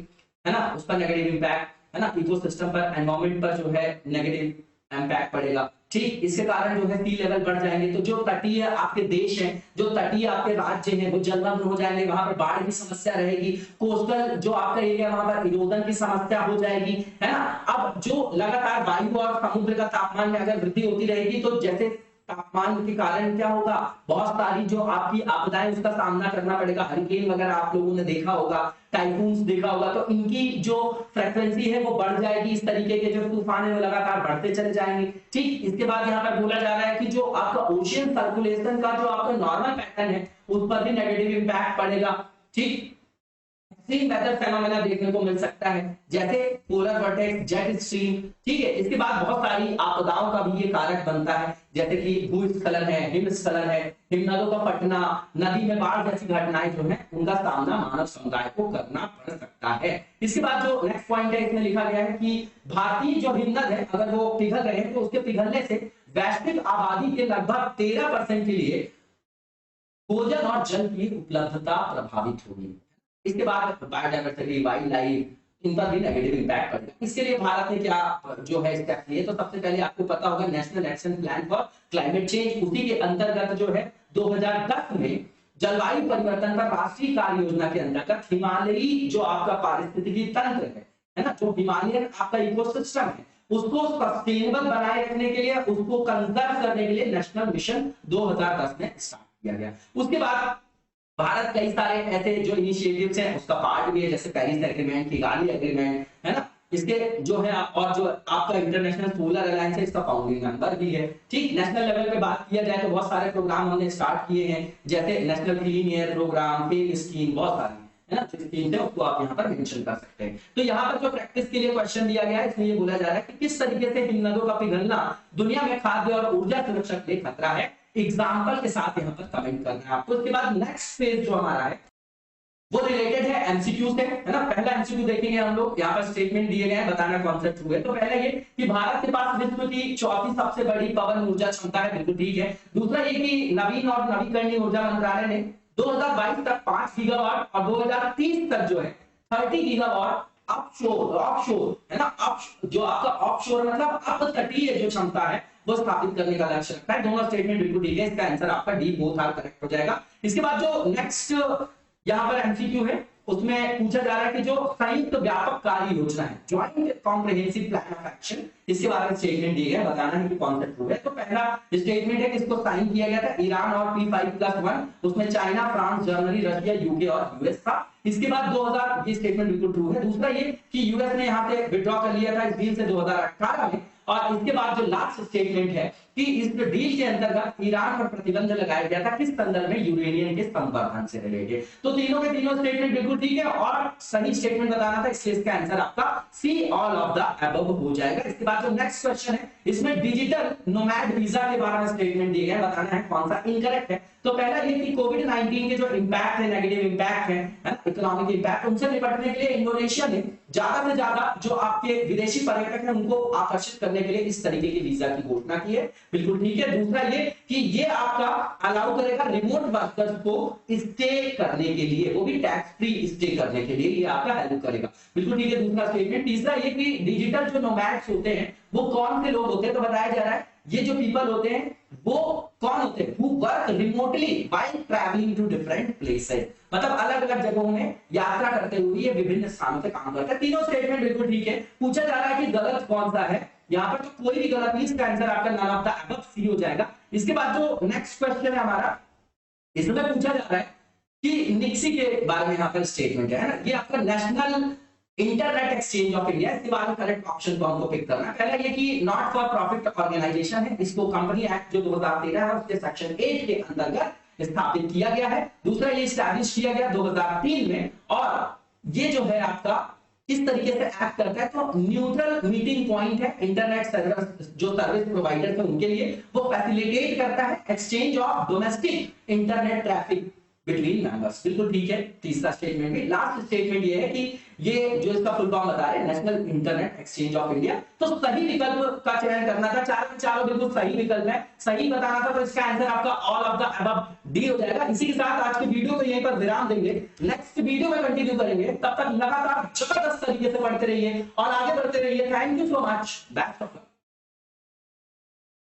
S2: है ना, उसका नेगेटिव इंपैक्ट है ना, इकोसिस्टम पर एनवायरमेंट पर जो है नेगेटिव इंपैक्ट पड़ेगा। ठीक, इसके कारण जो है सी लेवल बढ़ जाएंगे, तो जो तटीय आपके देश हैं, जो तटीय आपके राज्य हैं वो जलमग्न हो जाएंगे, वहां पर बाढ़ की समस्या रहेगी। कोस्टल जो आपका एरिया वहां पर इरोजन की समस्या हो जाएगी, है ना। अब जो लगातार वायु और समुद्र का तापमान में अगर वृद्धि होती रहेगी तो जैसे तापमान के कारण क्या होगा, बहुत सारी जो आपकी आपदाएं उसका सामना करना पड़ेगा। हरिकेन वगैरह आप लोगों ने देखा होगा, टाइफून्स देखा होगा, तो इनकी जो फ्रीक्वेंसी है वो बढ़ जाएगी। इस तरीके के जो तूफान है वो लगातार बढ़ते चले जाएंगे। ठीक, इसके बाद यहाँ पर बोला जा रहा है कि जो आपका ओशियन सर्कुलेशन का जो आपका नॉर्मल पैटर्न है उस पर भी नेगेटिव इंपैक्ट पड़ेगा। ठीक, वेदर फेनोमेना देखने को मिल सकता है जैसे पोलर वर्टेक्स, जेट स्ट्रीम। ठीक है, इसके बाद बहुत सारी आपदाओं का भी ये कारक बनता है, जैसे कि भूस्खलन है, हिमस्खलन है, हिमनदों का फटना, नदी में बाढ़ जैसी घटनाएं जो है उनका सामना मानव समुदाय को करना पड़ सकता है। इसके बाद जो नेक्स्ट पॉइंट है इसमें लिखा गया है कि भारतीय जो हिमनद है अगर वो पिघल रहे हैं तो उसके पिघलने से वैश्विक आबादी के लगभग 13% के लिए भोजन और जल की उपलब्धता प्रभावित होगी। इसके बाद बायोडायवर्सिटी, वाइल्ड लाइफ, इन पर भी नेगेटिव इंपैक्ट पड़ेगा। इसके लिए भारत ने क्या जो है स्टेप लिए, तो सबसे पहले आपको पता होगा national action plan for climate change, उसी के अंतर्गत जो है 2010 में जलवायु परिवर्तन पर राष्ट्रीय कार्य योजना के अंतर्गत हिमालयी जो आपका पारिस्थितिकी तंत्र है ना, जो हिमालयन आपका इकोसिस्टम है उसको सस्टेनेबल बनाए रखने के लिए, उसको कंजर्व करने के लिए नेशनल मिशन 2010 में स्टार्ट किया गया। उसके बाद भारत कई सारे ऐसे जो इनिशिएटिव्स हैं उसका पार्ट भी है, जैसे पेरिस एग्रीमेंट, किगाली एग्रीमेंट, है ना। इसके जो है और जो आपका इंटरनेशनल सोलर अलायंस है इसका फाउंडिंग मेंबर भी है। ठीक, नेशनल लेवल पे बात किया जाए तो बहुत सारे प्रोग्राम हमने स्टार्ट किए हैं, जैसे national clean air programme, FAME scheme, बहुत सारी है ना स्कीम है, उसको आप यहाँ पर मेंशन कर सकते हैं। तो यहाँ पर जो प्रैक्टिस के लिए क्वेश्चन दिया गया है इसमें ये बोला जा रहा है कि किस तरीके से हिमनदों का पिघलना दुनिया में खाद्य और ऊर्जा सुरक्षा के लिए खतरा है, एग्जाम्पल के साथ यहाँ पर कमेंट करना है आपको। उसके बाद नेक्स्ट फेज जो हमारा है वो रिलेटेड है एमसीक्यू से, है ना। पहला एमसीक्यू देखेंगे हम लोग, यहाँ पर स्टेटमेंट दिए गए हैं, बताना कौन सा ट्रू है। तो पहला ये कि भारत के पास विश्व की चौथी सबसे बड़ी पवन ऊर्जा क्षमता है, बिल्कुल ठीक है। दूसरा ये कि नवीन और नवीकरणीय ऊर्जा मंत्रालय ने 2022 तक 5 गीगावाट और 2030 तक जो है 30 गीगावाट ऑफशोर है ना, जो आपका ऑफशोर मतलब अपतटीय जो क्षमता है वो स्थापित करने का लक्ष्य रखता है। दोनों स्टेटमेंट बिल्कुल ठीक है, इसका आंसर आपका डी बोथ आर करेक्ट हो जाएगा। इसके बाद जो नेक्स्ट यहाँ पर एमसीक्यू है उसमें पूछा जा रहा है कि जो संयुक्त व्यापक कार्य योजना है, joint comprehensive plan of action, इसके बारे में स्टेटमेंट दिया गया, बताना है कि कौन सा ट्रू है। तो पहला स्टेटमेंट है कि इसको साइन किया गया था ईरान और P5+1, उसमें China, France, Germany, Russia, UK और यूएस था। इसके बाद 2000, ये स्टेटमेंट बिल्कुल ट्रू है। दूसरा ये कि यूएस ने यहाँ से विड्रॉ कर लिया था इस डील से 2018 में। और इसके बाद जो लास्ट स्टेटमेंट है कि इस डील के अंतर्गत ईरान पर प्रतिबंध लगाया गया था, किस संदर्भ में, यूरेनियम के संवर्धन से रिलेटेड। तो तीनों के तीनों स्टेटमेंट बिल्कुल ठीक है और सही स्टेटमेंट बताना था, इसलिए इसका आंसर आपका see all of the above हो जाएगा। इसके बाद जो नेक्स्ट क्वेश्चन है इसमें डिजिटल नोमैड वीजा के बारे में स्टेटमेंट दिए गए, बताना है कौन सा इनकरेक्ट है। तो पहला ये कि कोविड-19 के जो इंपैक्ट है, नेगेटिव इंपैक्ट है इकोनॉमिक इंपैक्ट, उनसे निपटने के लिए इंडोनेशिया ने ज्यादा से ज्यादा जो आपके विदेशी पर्यटक हैं उनको आकर्षित करने के लिए इस तरीके की वीजा की घोषणा की है, बिल्कुल ठीक है। दूसरा ये कि ये आपका अलाउ करेगा रिमोट वर्कर्स को स्टे करने के लिए, वो भी टैक्स फ्री स्टे करने के लिए ये आपका हेल्प करेगा, बिल्कुल ठीक है दूसरा स्टेटमेंट। तीसरा ये कि डिजिटल जो नोमैड्स होते हैं वो कौन से लोग होते हैं, तो बताया जा रहा है ये जो पीपल होते हैं वो कौन होते हैं, who work remotely while traveling to different places, मतलब अलग अलग जगहों में यात्रा करते हुए ये विभिन्न स्थानों पे काम करते हैं। तीनों स्टेटमेंट बिल्कुल ठीक है। पूछा जा रहा है कि गलत कौन सा है, यहाँ पर तो कोई भी गलत नहीं, इसका आंसर आपका none of the above sea हो जाएगा। इसके बाद जो नेक्स्ट क्वेश्चन है हमारा, इसमें पूछा जा रहा है कि निक्सी के बारे में यहाँ पर स्टेटमेंट है ना, ये आपका national internet exchange of India, इसके बाद करेक्ट ऑप्शन को हमको पिक करना है। पहला ये कि नॉट फॉर प्रॉफिट ऑर्गेनाइजेशन है, इसको कंपनी एक्ट जो 2013 है उसके सेक्शन 8 के अंतर्गत स्थापित किया गया है। दूसरा ये स्टैब्लिश किया गया 2003 में, और ये जो है आपका किस तरीके से एक्ट करता है, तो न्यूट्रल मीटिंग पॉइंट है इंटरनेट सर्विस, जो सर्विस प्रोवाइडर है उनके लिए, वो फैसिलिटेट करता है exchange of domestic internet traffic between members. बिल्कुल ठीक है। तीसरा स्टेटमेंट भी, लास्ट स्टेटमेंट ये है कि ये जो इसका फुल फॉर्म बता रहे हैं national internet exchange of India. तो सही विकल्प का चयन करना था, चारों बिल्कुल सही विकल्प है, सही बताना था, तो इसका आंसर आपका all of the above D हो जाएगा। इसी के साथ आज के वीडियो को यहीं पर विराम देंगे, नेक्स्ट वीडियो में कंटिन्यू करेंगे। तब तक लगातार जबरदस्त तरीके से पढ़ते रहिए और आगे बढ़ते रहिए। Thank you so much, best of luck.